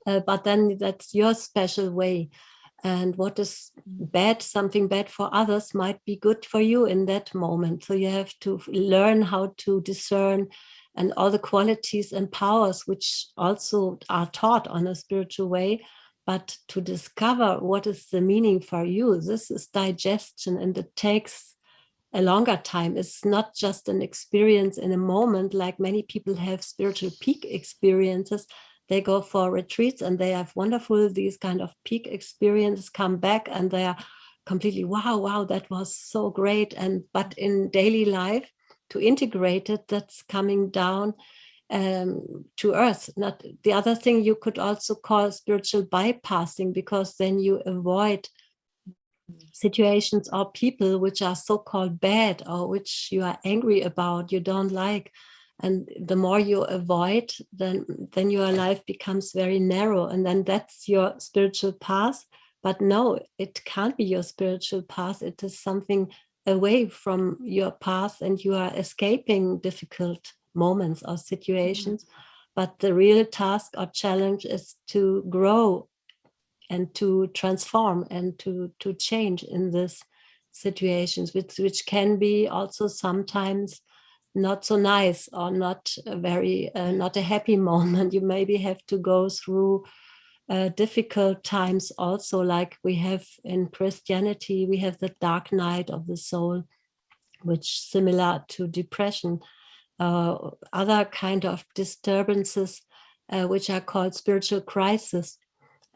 But then that's your special way. And what is bad, something bad for others, might be good for you in that moment. So you have to learn how to discern, and all the qualities and powers which also are taught on a spiritual way. But to discover what is the meaning for you, this is digestion, and it takes a longer time. It's not just an experience in a moment, like many people have spiritual peak experiences. They go for retreats and they have wonderful, these kind of peak experiences, come back and they are completely, wow, that was so great. But in daily life, to integrate it, that's coming down to earth. Not the other thing you could also call spiritual bypassing, because then you avoid situations or people which are so-called bad, or which you are angry about, you don't like. And the more you avoid, then your life becomes very narrow, and then that's your spiritual path. But no, it can't be your spiritual path. It is something away from your path and you are escaping difficult moments or situations. But the real task or challenge is to grow and to transform and to change in these situations, which can be also sometimes not so nice or not a very not a happy moment. You maybe have to go through difficult times also, like we have in Christianity. We have the dark night of the soul, which similar to depression, other kind of disturbances, which are called spiritual crisis.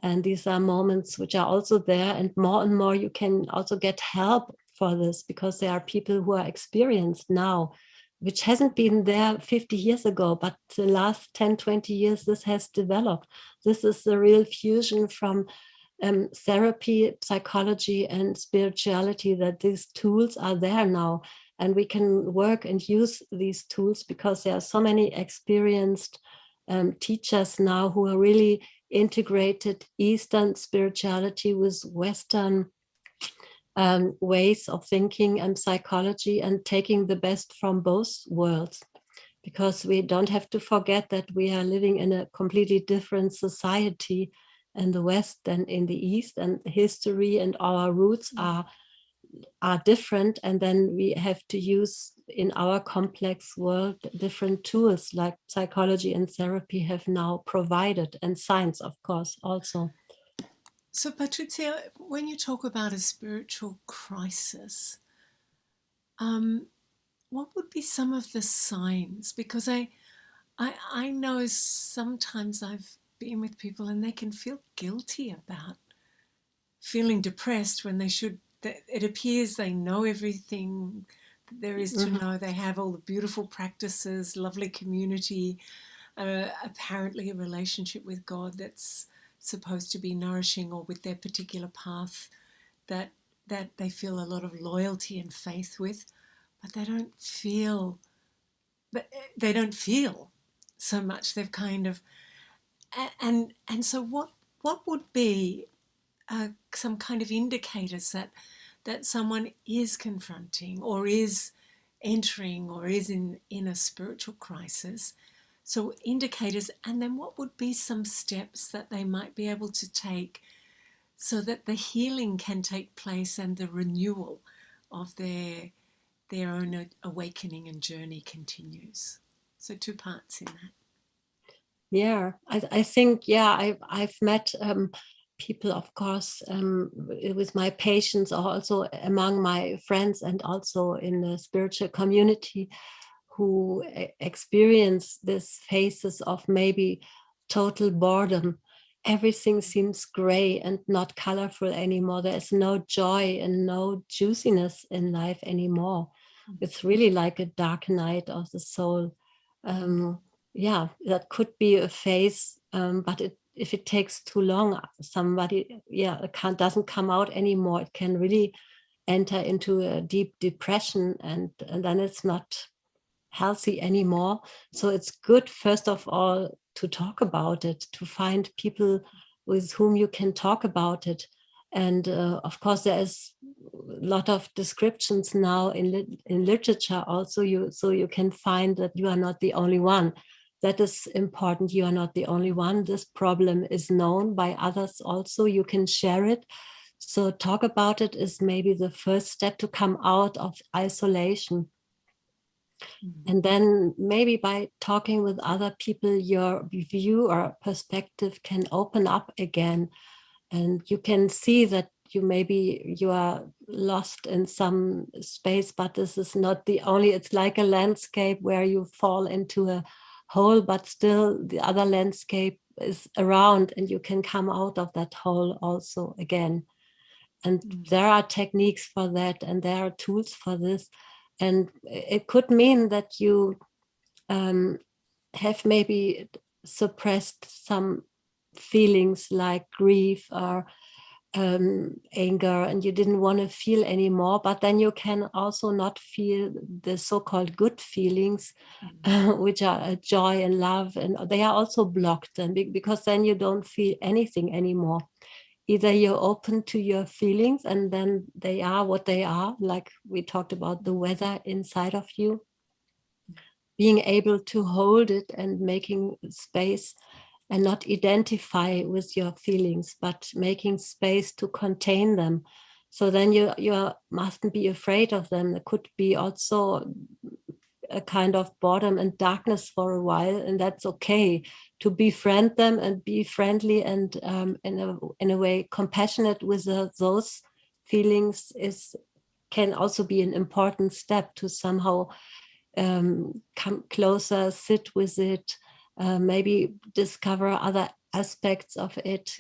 And these are moments which are also there, and more you can also get help for this, because there are people who are experienced now, which hasn't been there 50 years ago, but the last 10, 20 years, this has developed. This is the real fusion from therapy, psychology, and spirituality, that these tools are there now. And we can work and use these tools because there are so many experienced teachers now who are really integrated Eastern spirituality with Western ways of thinking and psychology, and taking the best from both worlds. Because we don't have to forget that we are living in a completely different society in the West than in the East, and history and our roots are different. And then we have to use in our complex world different tools like psychology and therapy have now provided, and science, of course, also. So, Patrizia, when you talk about a spiritual crisis, what would be some of the signs? Because I know sometimes I've been with people and they can feel guilty about feeling depressed when they should. It appears they know everything there is to know. They have all the beautiful practices, lovely community, apparently a relationship with God that's supposed to be nourishing, or with their particular path that they feel a lot of loyalty and faith with, but they don't feel so much. They've kind of and so what would be some kind of indicators that someone is confronting or is entering or is in a spiritual crisis? So indicators, and then what would be some steps that they might be able to take so that the healing can take place and the renewal of their own awakening and journey continues? So two parts in that. Yeah, I think, yeah, I've met people, of course, with my patients, or also among my friends, and also in the spiritual community, who experience these phases of maybe total boredom. Everything seems gray and not colorful anymore. There's no joy and no juiciness in life anymore. It's really like a dark night of the soul. Yeah, that could be a phase, but if it takes too long, somebody, yeah, doesn't come out anymore. It can really enter into a deep depression, and then it's not healthy anymore. So it's good, first of all, to talk about it, to find people with whom you can talk about it. And of course, there is a lot of descriptions now in literature also, so you can find that you are not the only one. That is important. You are not the only one. This problem is known by others also. You can share it. So talk about it is maybe the first step to come out of isolation. And then maybe by talking with other people, your view or perspective can open up again. And you can see that you are lost in some space, but this is not the only, it's like a landscape where you fall into a hole, but still the other landscape is around, and you can come out of that hole also again. And there are techniques for that, and there are tools for this. And it could mean that you have maybe suppressed some feelings like grief or anger, and you didn't want to feel anymore. But then you can also not feel the so-called good feelings, which are joy and love, and they are also blocked, and because then you don't feel anything anymore. either you're open to your feelings and then they are what they are, like we talked about the weather inside of you, being able to hold it and making space and not identify with your feelings, but making space to contain them. So then you mustn't be afraid of them. There could be also a kind of boredom and darkness for a while, and that's okay. To befriend them and be friendly and in a way compassionate with those feelings can also be an important step to somehow come closer, sit with it, maybe discover other aspects of it,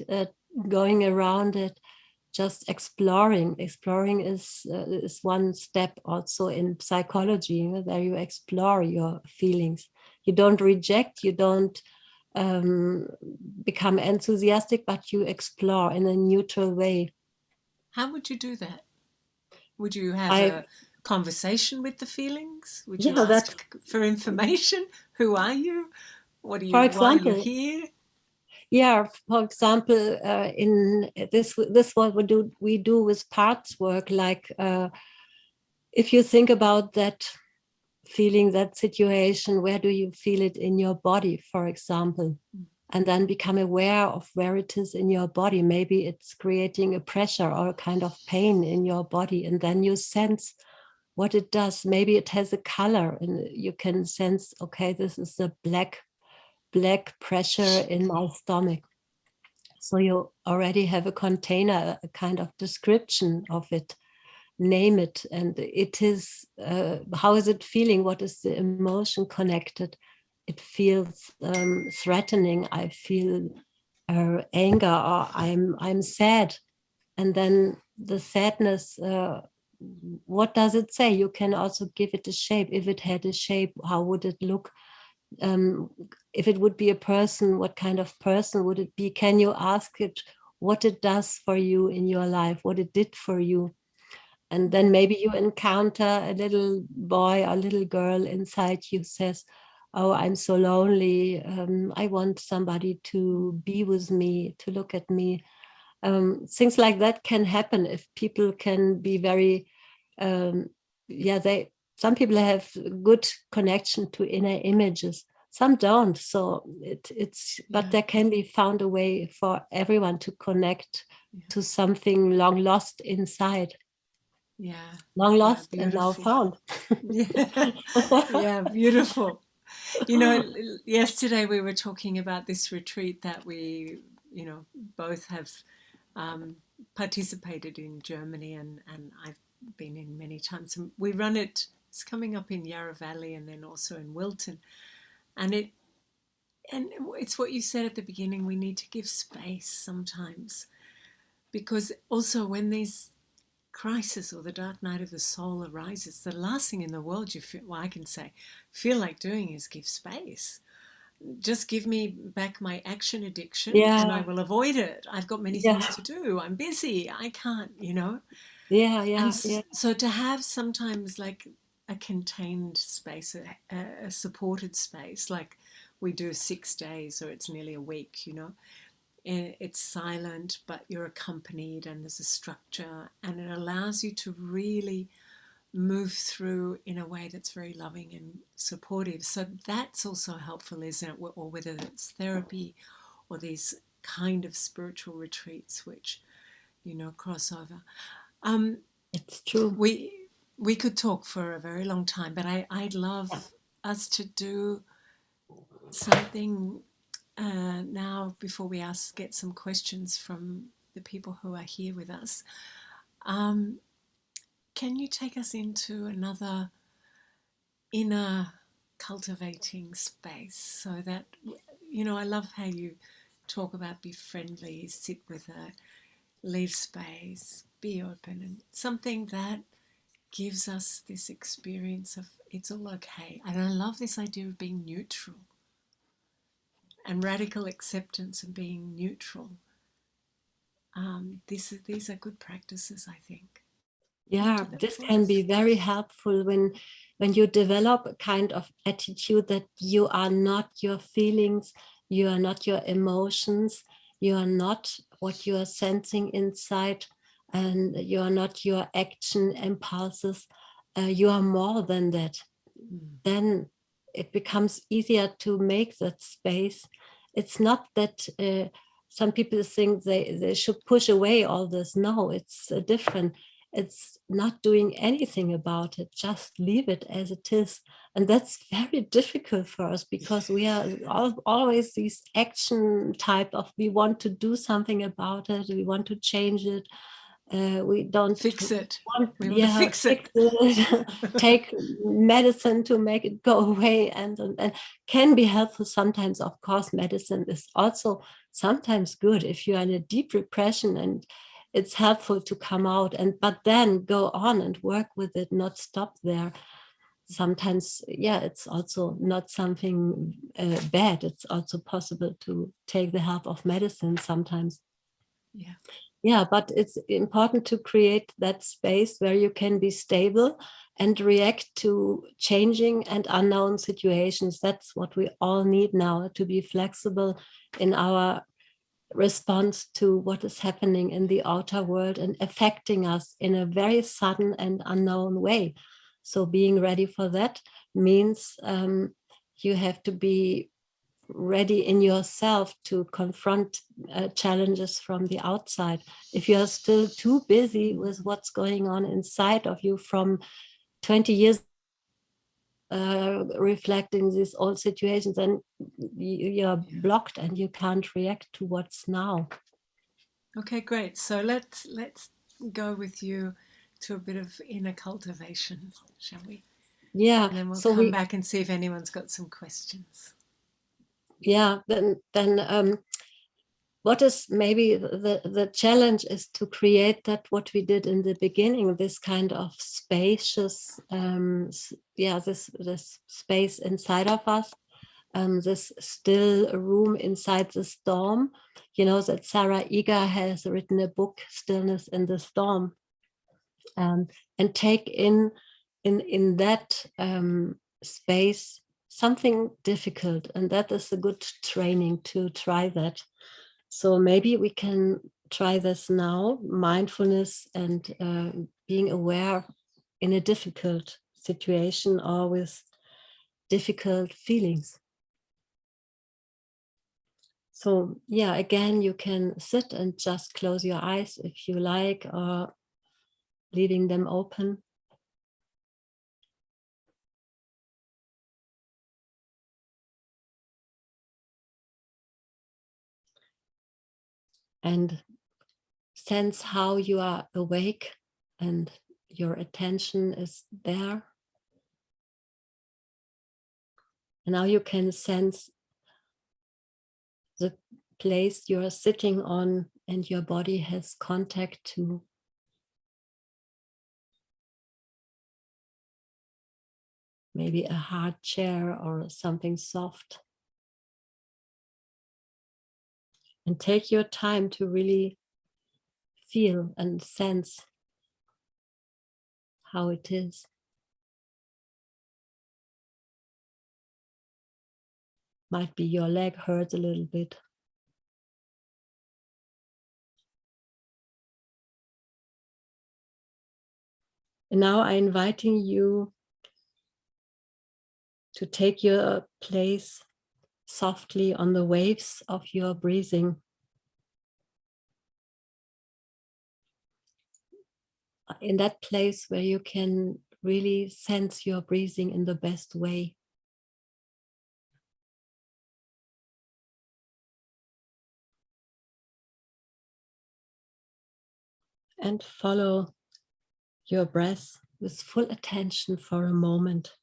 going around it, just exploring. Exploring is one step also in psychology. There you explore your feelings. You don't reject, you don't become enthusiastic, but you explore in a neutral way. How would you do that? Would you have I a conversation with the feelings? Would you Yeah, that, ask for information? Who are you? for Why are you example, here? yeah, for example, in this what we do with parts work, like if you think about that feeling, that situation, where do you feel it in your body, for example, and then become aware of where it is in your body. Maybe it's creating a pressure or a kind of pain in your body, and then you sense what it does. Maybe it has a color and you can sense, okay, this is the black pressure in my stomach. So you already have a container, a kind of description of it, name it. And it is, how is it feeling? What is the emotion connected? It feels threatening. I feel anger, or I'm sad. And then the sadness, what does it say? You can also give it a shape. If it had a shape, how would it look? um, if it would be a person, what kind of person would it be? Can you ask it what it does for you in your life, what it did for you? And then maybe you encounter a little boy or little girl inside you says, oh, I'm so lonely. I want somebody to be with me, to look at me. Things like that can happen if people can be very, um, yeah, some people have good connection to inner images, some don't. So but there can be found a way for everyone to connect to something long lost inside. Yeah. Long Yeah, lost and now beautiful. found. Yeah. Yeah, beautiful. You know, yesterday we were talking about this retreat that we, both have um, participated in Germany, and I've been in many times. And we run it, it's coming up in Yarra Valley and then also in Wilton. And it's what you said at the beginning, we need to give space sometimes. Because also when these crisis or the dark night of the soul arises, the last thing in the world you feel, well, I can say, feel like doing is give space. Just give me back my action addiction and I Yeah, will avoid it. I've got many things yeah, to do. I'm busy. I can't. yeah, And yeah, yeah, so to have sometimes like a contained space, a supported space, like we do 6 days or it's nearly a week. It's silent, but you're accompanied and there's a structure and it allows you to really move through in a way that's very loving and supportive. So that's also helpful, isn't it? Or whether it's therapy or these kind of spiritual retreats, which, cross over. Um, it's true. we we could talk for a very long time, but I'd Yeah. love us to do something now before we get some questions from the people who are here with us. Um, can you take us into another inner cultivating space so that, I love how you talk about be friendly, sit with her, leave space, be open, and something that gives us this experience of it's all okay. And I love this idea of being neutral and radical acceptance and being neutral. These are good practices, I think. Can you Yeah, do that this for can be us? very helpful when you develop a kind of attitude that you are not your feelings, you are not your emotions, you are not what you are sensing inside, and you are not your action impulses. You are more than that. Then it becomes easier to make that space. It's not that some people think they should push away all this. No, it's different. It's not doing anything about it, just leave it as it is. And that's very difficult for us, because we are always these action type of, we want to do something about it, we want to change it. We don't fix it. want, We want to fix it. take medicine to make it go away, and can be helpful sometimes. Of course, medicine is also sometimes good if you are in a deep repression, and it's helpful to come out, but then go on and work with it, not stop there. Sometimes, yeah, it's also not something bad. It's also possible to take the help of medicine sometimes. Yeah, but it's important to create that space where you can be stable and react to changing and unknown situations. That's what we all need now, to be flexible in our response to what is happening in the outer world and affecting us in a very sudden and unknown way. So being ready for that means you have to be ready in yourself to confront challenges from the outside. If you are still too busy with what's going on inside of you from 20 years, reflecting these old situations, then you're blocked and you can't react to what's now. Okay, great. So let's go with you to a bit of inner cultivation, shall we? Yeah. And then we'll so come back and see if anyone's got some questions. Yeah. Then what is maybe the challenge is to create that what we did in the beginning, this kind of spacious, this space inside of us, this still room inside the storm. You know that Sarah Eager has written a book, Stillness in the Storm, and take in that space something difficult, and that is a good training to try that. So maybe we can try this now, mindfulness and being aware in a difficult situation or with difficult feelings. So yeah, again, you can sit and just close your eyes if you like, or leaving them open. And sense how you are awake and your attention is there. And now you can sense the place you are sitting on and your body has contact to. Maybe a hard chair or something soft. And take your time to really feel and sense how it is. Might be your leg hurts a little bit. And now I'm inviting you to take your place softly on the waves of your breathing. In that place where you can really sense your breathing in the best way. And follow your breath with full attention for a moment.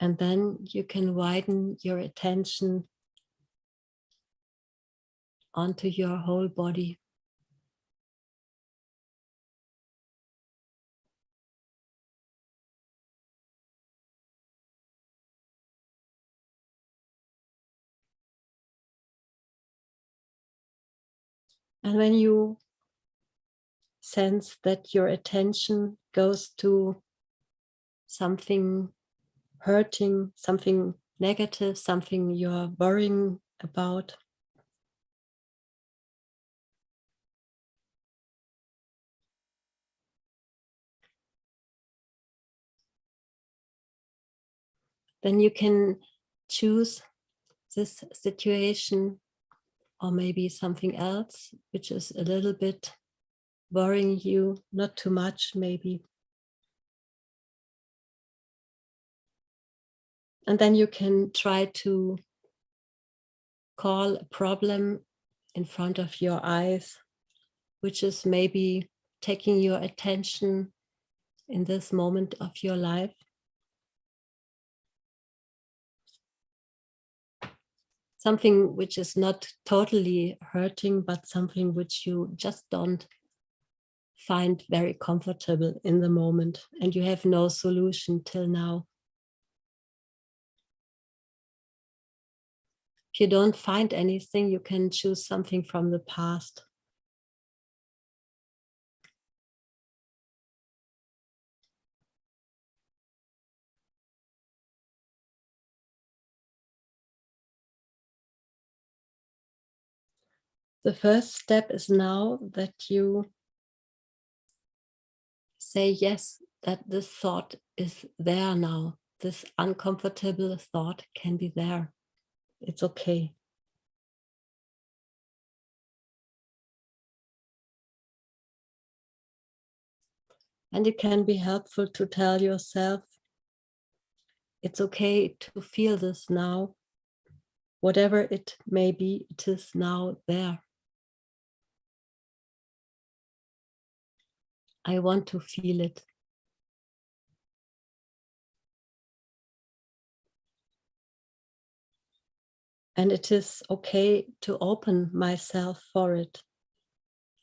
And then you can widen your attention onto your whole body. And when you sense that your attention goes to something hurting, something negative, something you're worrying about. Then you can choose this situation or maybe something else, which is a little bit worrying you, not too much maybe. And then you can try to call a problem in front of your eyes, which is maybe taking your attention in this moment of your life. Something which is not totally hurting, but something which you just don't find very comfortable in the moment, and you have no solution till now. If you don't find anything, you can choose something from the past. The first step is now that you say yes, that this thought is there now. This uncomfortable thought can be there. It's okay. And it can be helpful to tell yourself, it's okay to feel this now. Whatever it may be, it is now there. I want to feel it. And it is okay to open myself for it.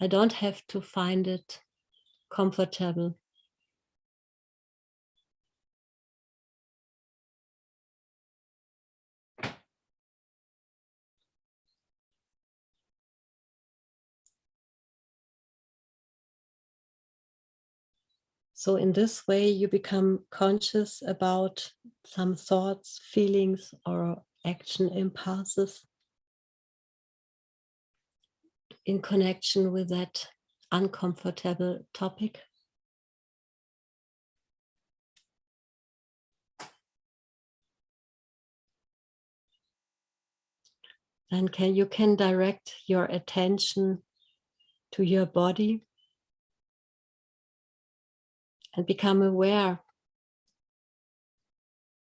I don't have to find it comfortable. So in this way, you become conscious about some thoughts, feelings, or action impulses in connection with that uncomfortable topic. Then you can direct your attention to your body and become aware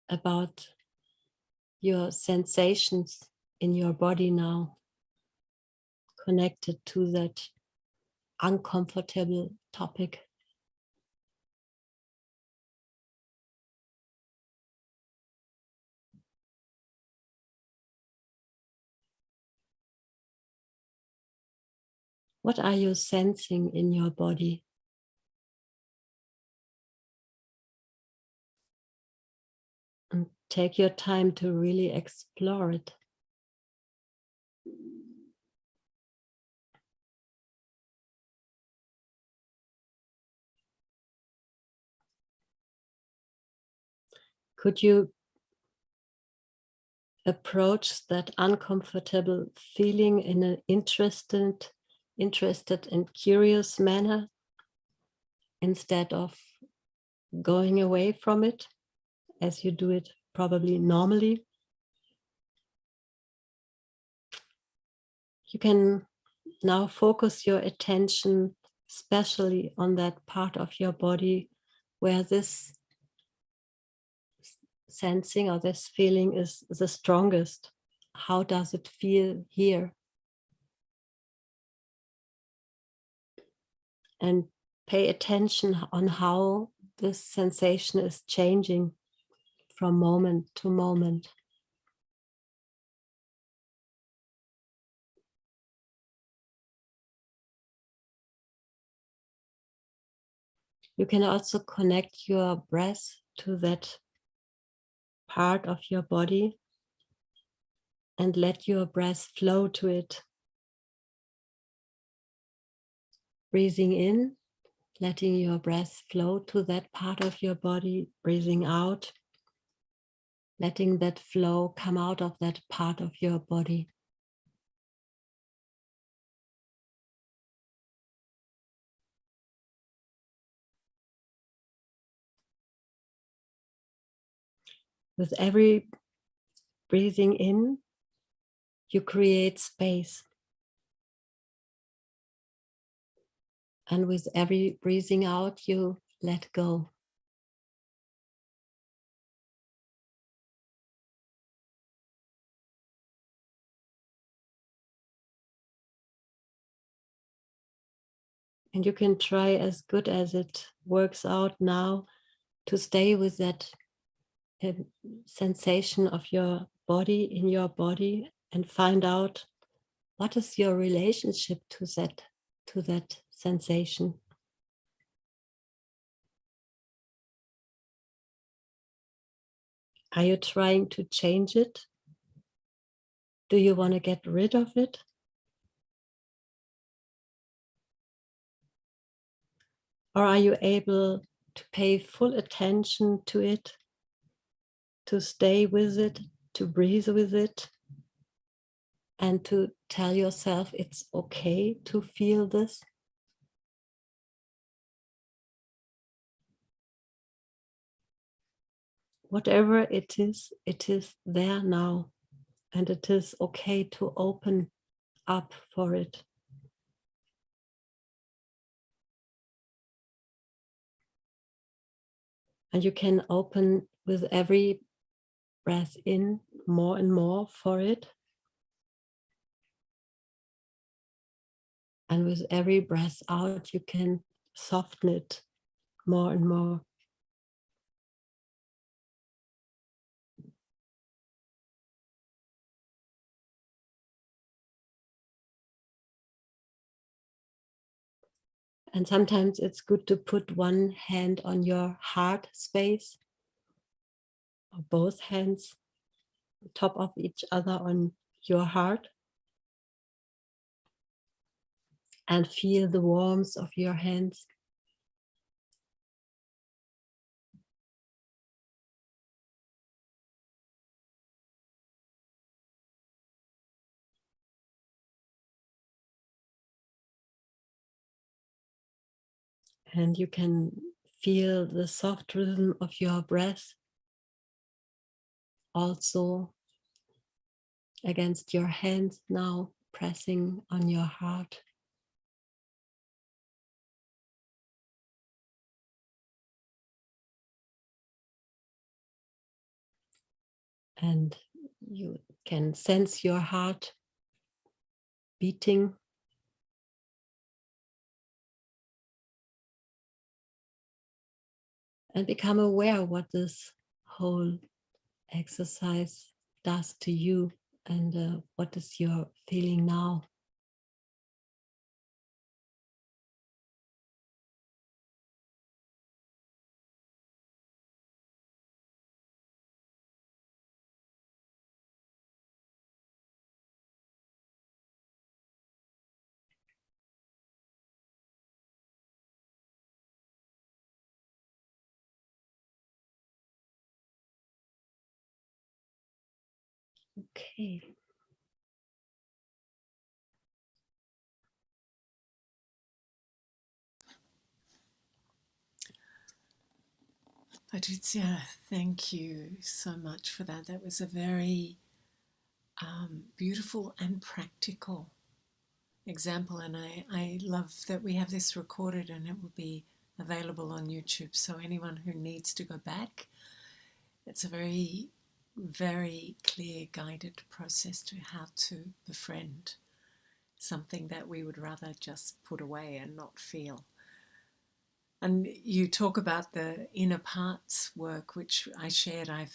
about your sensations in your body now, connected to that uncomfortable topic. What are you sensing in your body? And take your time to really explore it. Could you approach that uncomfortable feeling in an interested and curious manner instead of going away from it as you do it probably normally? You can now focus your attention especially on that part of your body where this sensing or this feeling is the strongest. How does it feel here? And pay attention on how this sensation is changing from moment to moment. You can also connect your breath to that part of your body and let your breath flow to it. Breathing in letting your breath flow to that part of your body, breathing out, letting that flow come out of that part of your body. With every breathing in, you create space. And with every breathing out, you let go. And you can try, as good as it works out now, to stay with that sensation of your body in your body and find out what is your relationship to that sensation. Are you trying to change it? Do you want to get rid of it? Or are you able to pay full attention to it, to stay with it, to breathe with it, and to tell yourself it's okay to feel this? Whatever it is there now, and it is okay to open up for it. And you can open with every breath in more and more for it. And with every breath out, you can soften it more and more. And sometimes it's good to put one hand on your heart space, or both hands on top of each other on your heart, and feel the warmth of your hands. And you can feel the soft rhythm of your breath also against your hands now, pressing on your heart. And you can sense your heart beating. And become aware what this whole exercise does to you, and what is your feeling now. Okay. Patrizia, thank you so much for that. That was a very beautiful and practical example, and I love that we have this recorded and it will be available on YouTube. So anyone who needs to go back, it's a very, very clear guided process to how to befriend something that we would rather just put away and not feel. And you talk about the inner parts work, which I shared. I've,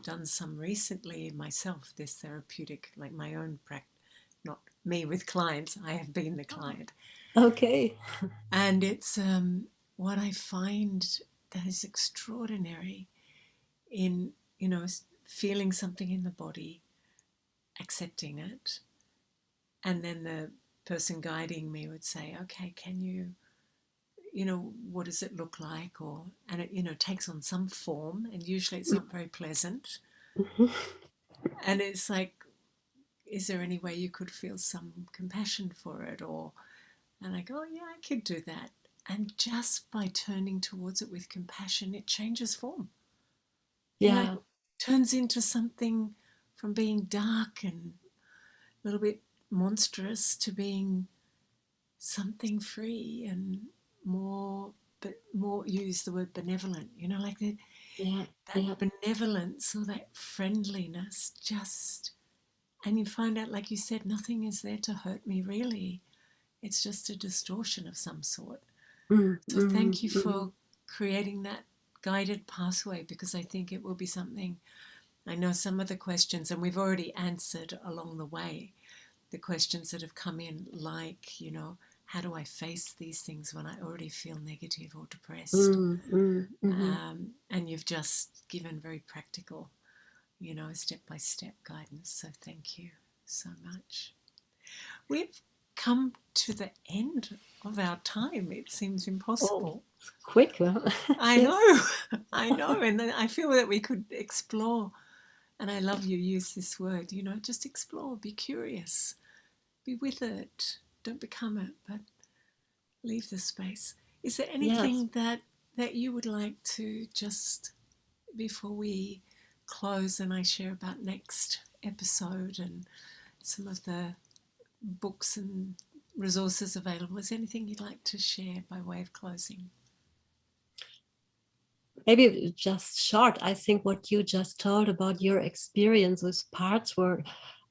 done some recently myself, this therapeutic, like my own practice, not me with clients. I have been the client. Okay. And it's what I find that is extraordinary in, feeling something in the body, accepting it. And then the person guiding me would say, okay, can you, what does it look like? And it takes on some form, and usually it's not very pleasant. Mhm. And it's like, is there any way you could feel some compassion for it? And I go, oh, yeah, I could do that. And just by turning towards it with compassion, it changes form. Yeah, It turns into something from being dark and a little bit monstrous to being something free and more, but more, use the word benevolent, like yeah, that yeah. benevolence or that friendliness just, and you find out, like you said, nothing is there to hurt me really. It's just a distortion of some sort. Mm, So mm, thank you mm. for creating that guided pathway, because I think it will be something. I know some of the questions, and we've already answered along the way, the questions that have come in, like, how do I face these things when I already feel negative or depressed? Mm, mm, mhm. And you've just given very practical, step-by-step guidance. So thank you so much. We've come to the end of our time. It seems Oh, impossible. quick, huh? I Yes. know, I know. And then I feel that we could explore, and I love you use this word, just explore, be curious, be with it. Don't become it, but leave the space. Is there Yes. anything that you would like to just, before we close and I share about next episode and some of the books and resources available, is there anything you'd like to share by way of closing? Maybe just short. I think what you just told about your experience with parts were,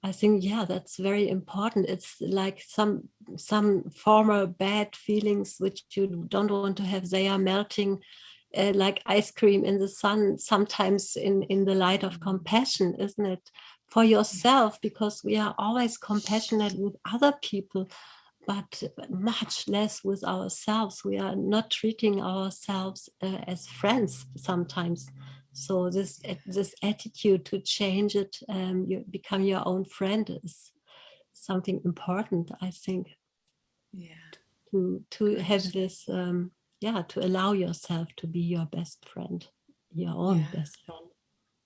I think, yeah, that's very important. It's like some former bad feelings which you don't want to have. They are melting like ice cream in the sun, sometimes in the light of compassion, isn't it? For yourself, because we are always compassionate with other people, but much less with ourselves. We are not treating ourselves as friends sometimes. So this attitude to change it, you become your own friend, is something important, I think, Yeah, to have great. this, yeah, to allow yourself to be your best friend, your own Yeah, best friend.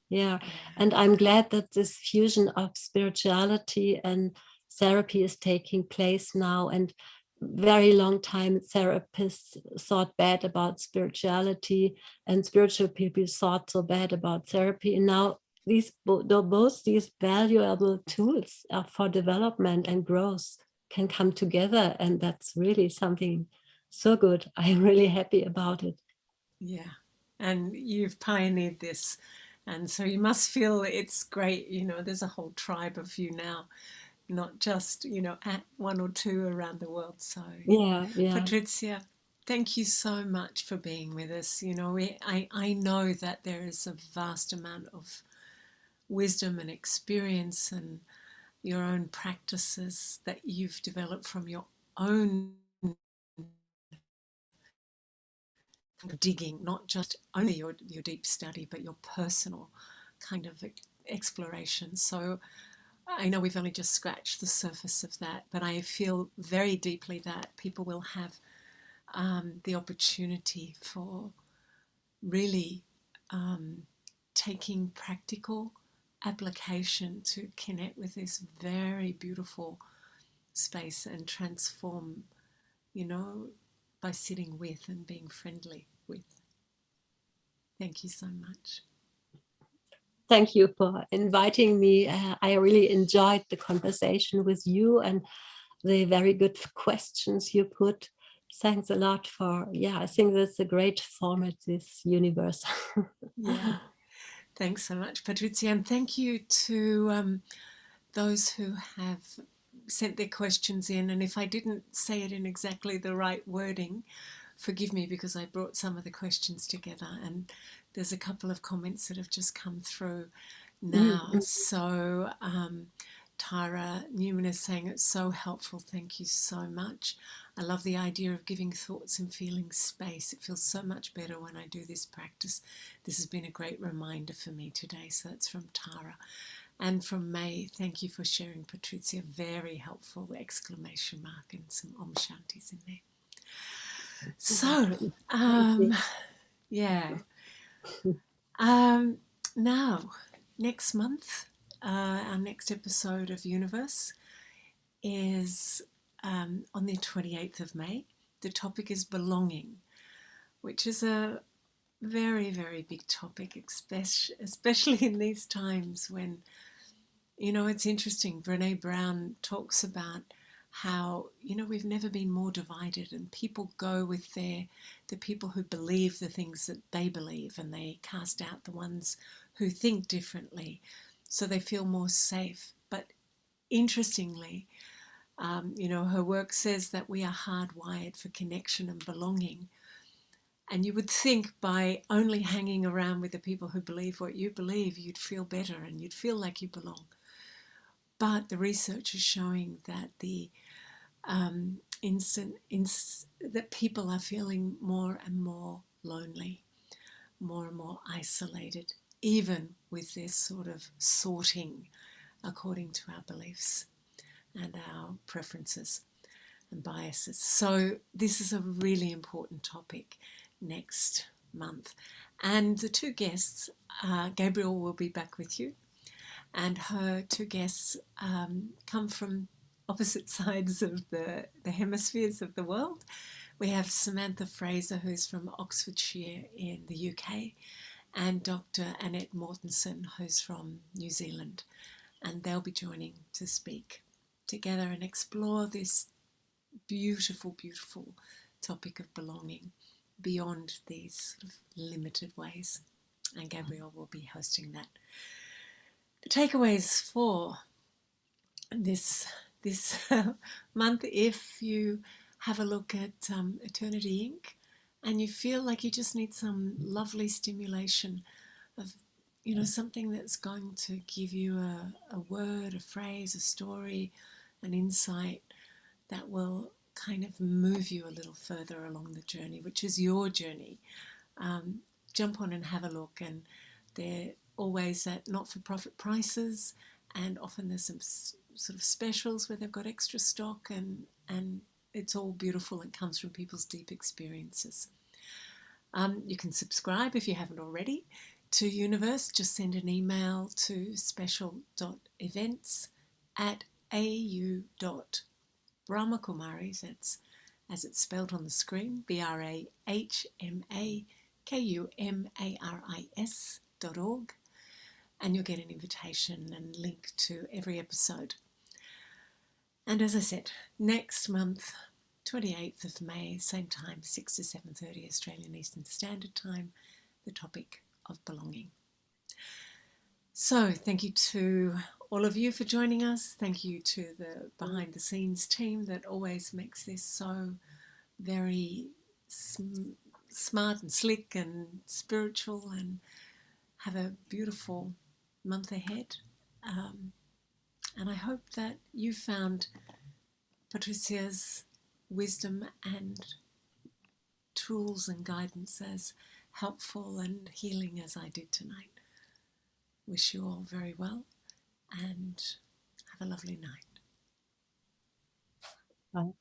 Yeah, yeah, and I'm glad that this fusion of spirituality and therapy is taking place now. And very long time therapists thought bad about spirituality, and spiritual people thought so bad about therapy. And now both these valuable tools for development and growth can come together, and that's really something so good. I'm really happy about it. yeah. And you've pioneered this. And so you must feel it's great. There's a whole tribe of you now, not just, at one or two around the world. So, Yeah, yeah. Patrizia, thank you so much for being with us. I know that there is a vast amount of wisdom and experience and your own practices that you've developed from your own digging, not just only your deep study, but your personal kind of exploration. So I know we've only just scratched the surface of that, but I feel very deeply that people will have the opportunity for really taking practical application to connect with this very beautiful space and transform, you know, by sitting with and being friendly with. Thank you so much. Thank you for inviting me. I really enjoyed the conversation with you and the very good questions you put. Thanks a lot for, yeah, I think that's a great format, this universe. Yeah, thanks so much, Patrizia. And thank you to those who have sent their questions in. And if I didn't say it in exactly the right wording, forgive me, because I brought some of the questions together. And there's a couple of comments that have just come through Mm, now. mm. So Tara Newman is saying it's so helpful. Thank you so much. I love the idea of giving thoughts and feelings space. It feels so much better when I do this practice. This has been a great reminder for me today. So that's from Tara. And from May, thank you for sharing, Patrizia. Very helpful! Exclamation mark and some Om Shantis in there. So, Thank you. yeah. Um, Now, next month, our next episode of Universe is on the 28th of May. The topic is belonging, which is a very, very big topic, especially in these times when, it's interesting. Brene Brown talks about how, we've never been more divided, and people go with the people who believe the things that they believe, and they cast out the ones who think differently, so they feel more safe. But interestingly, her work says that we are hardwired for connection and belonging. And you would think by only hanging around with the people who believe what you believe, you'd feel better and you'd feel like you belong. But the research is showing that that people are feeling more and more lonely, more and more isolated, even with this sort of sorting according to our beliefs and our preferences and biases. So this is a really important topic next month. And the two guests, Gabriel will be back with you, and her two guests come from opposite sides of the hemispheres of the world. We have Samantha Fraser, who's from Oxfordshire in the UK, and Dr. Annette Mortensen, who's from New Zealand. And they'll be joining to speak together and explore this beautiful, beautiful topic of belonging beyond these sort of limited ways. And Gabrielle will be hosting that. The takeaways for this month, if you have a look at Eternity Inc. and you feel like you just need some lovely stimulation of something that's going to give you a word, a phrase, a story, an insight that will kind of move you a little further along the journey, which is your journey. Jump on and have a look, and they're always at not-for-profit prices, and often there's some sort of specials where they've got extra stock, and it's all beautiful and comes from people's deep experiences. You can subscribe if you haven't already to Youniverse. Just send an email to special.events@au.brahmakumaris, that's as it's spelled on the screen, BRAHMAKUMARIS.org, and you'll get an invitation and link to every episode. And as I said, next month, 28th of May, same time, 6 to 7:30 Australian Eastern Standard Time, the topic of belonging. So thank you to all of you for joining us. Thank you to the behind the scenes team that always makes this so very smart and slick and spiritual, and have a beautiful month ahead. And I hope that you found Patrizia's wisdom and tools and guidance as helpful and healing as I did tonight. Wish you all very well and have a lovely night. Bye.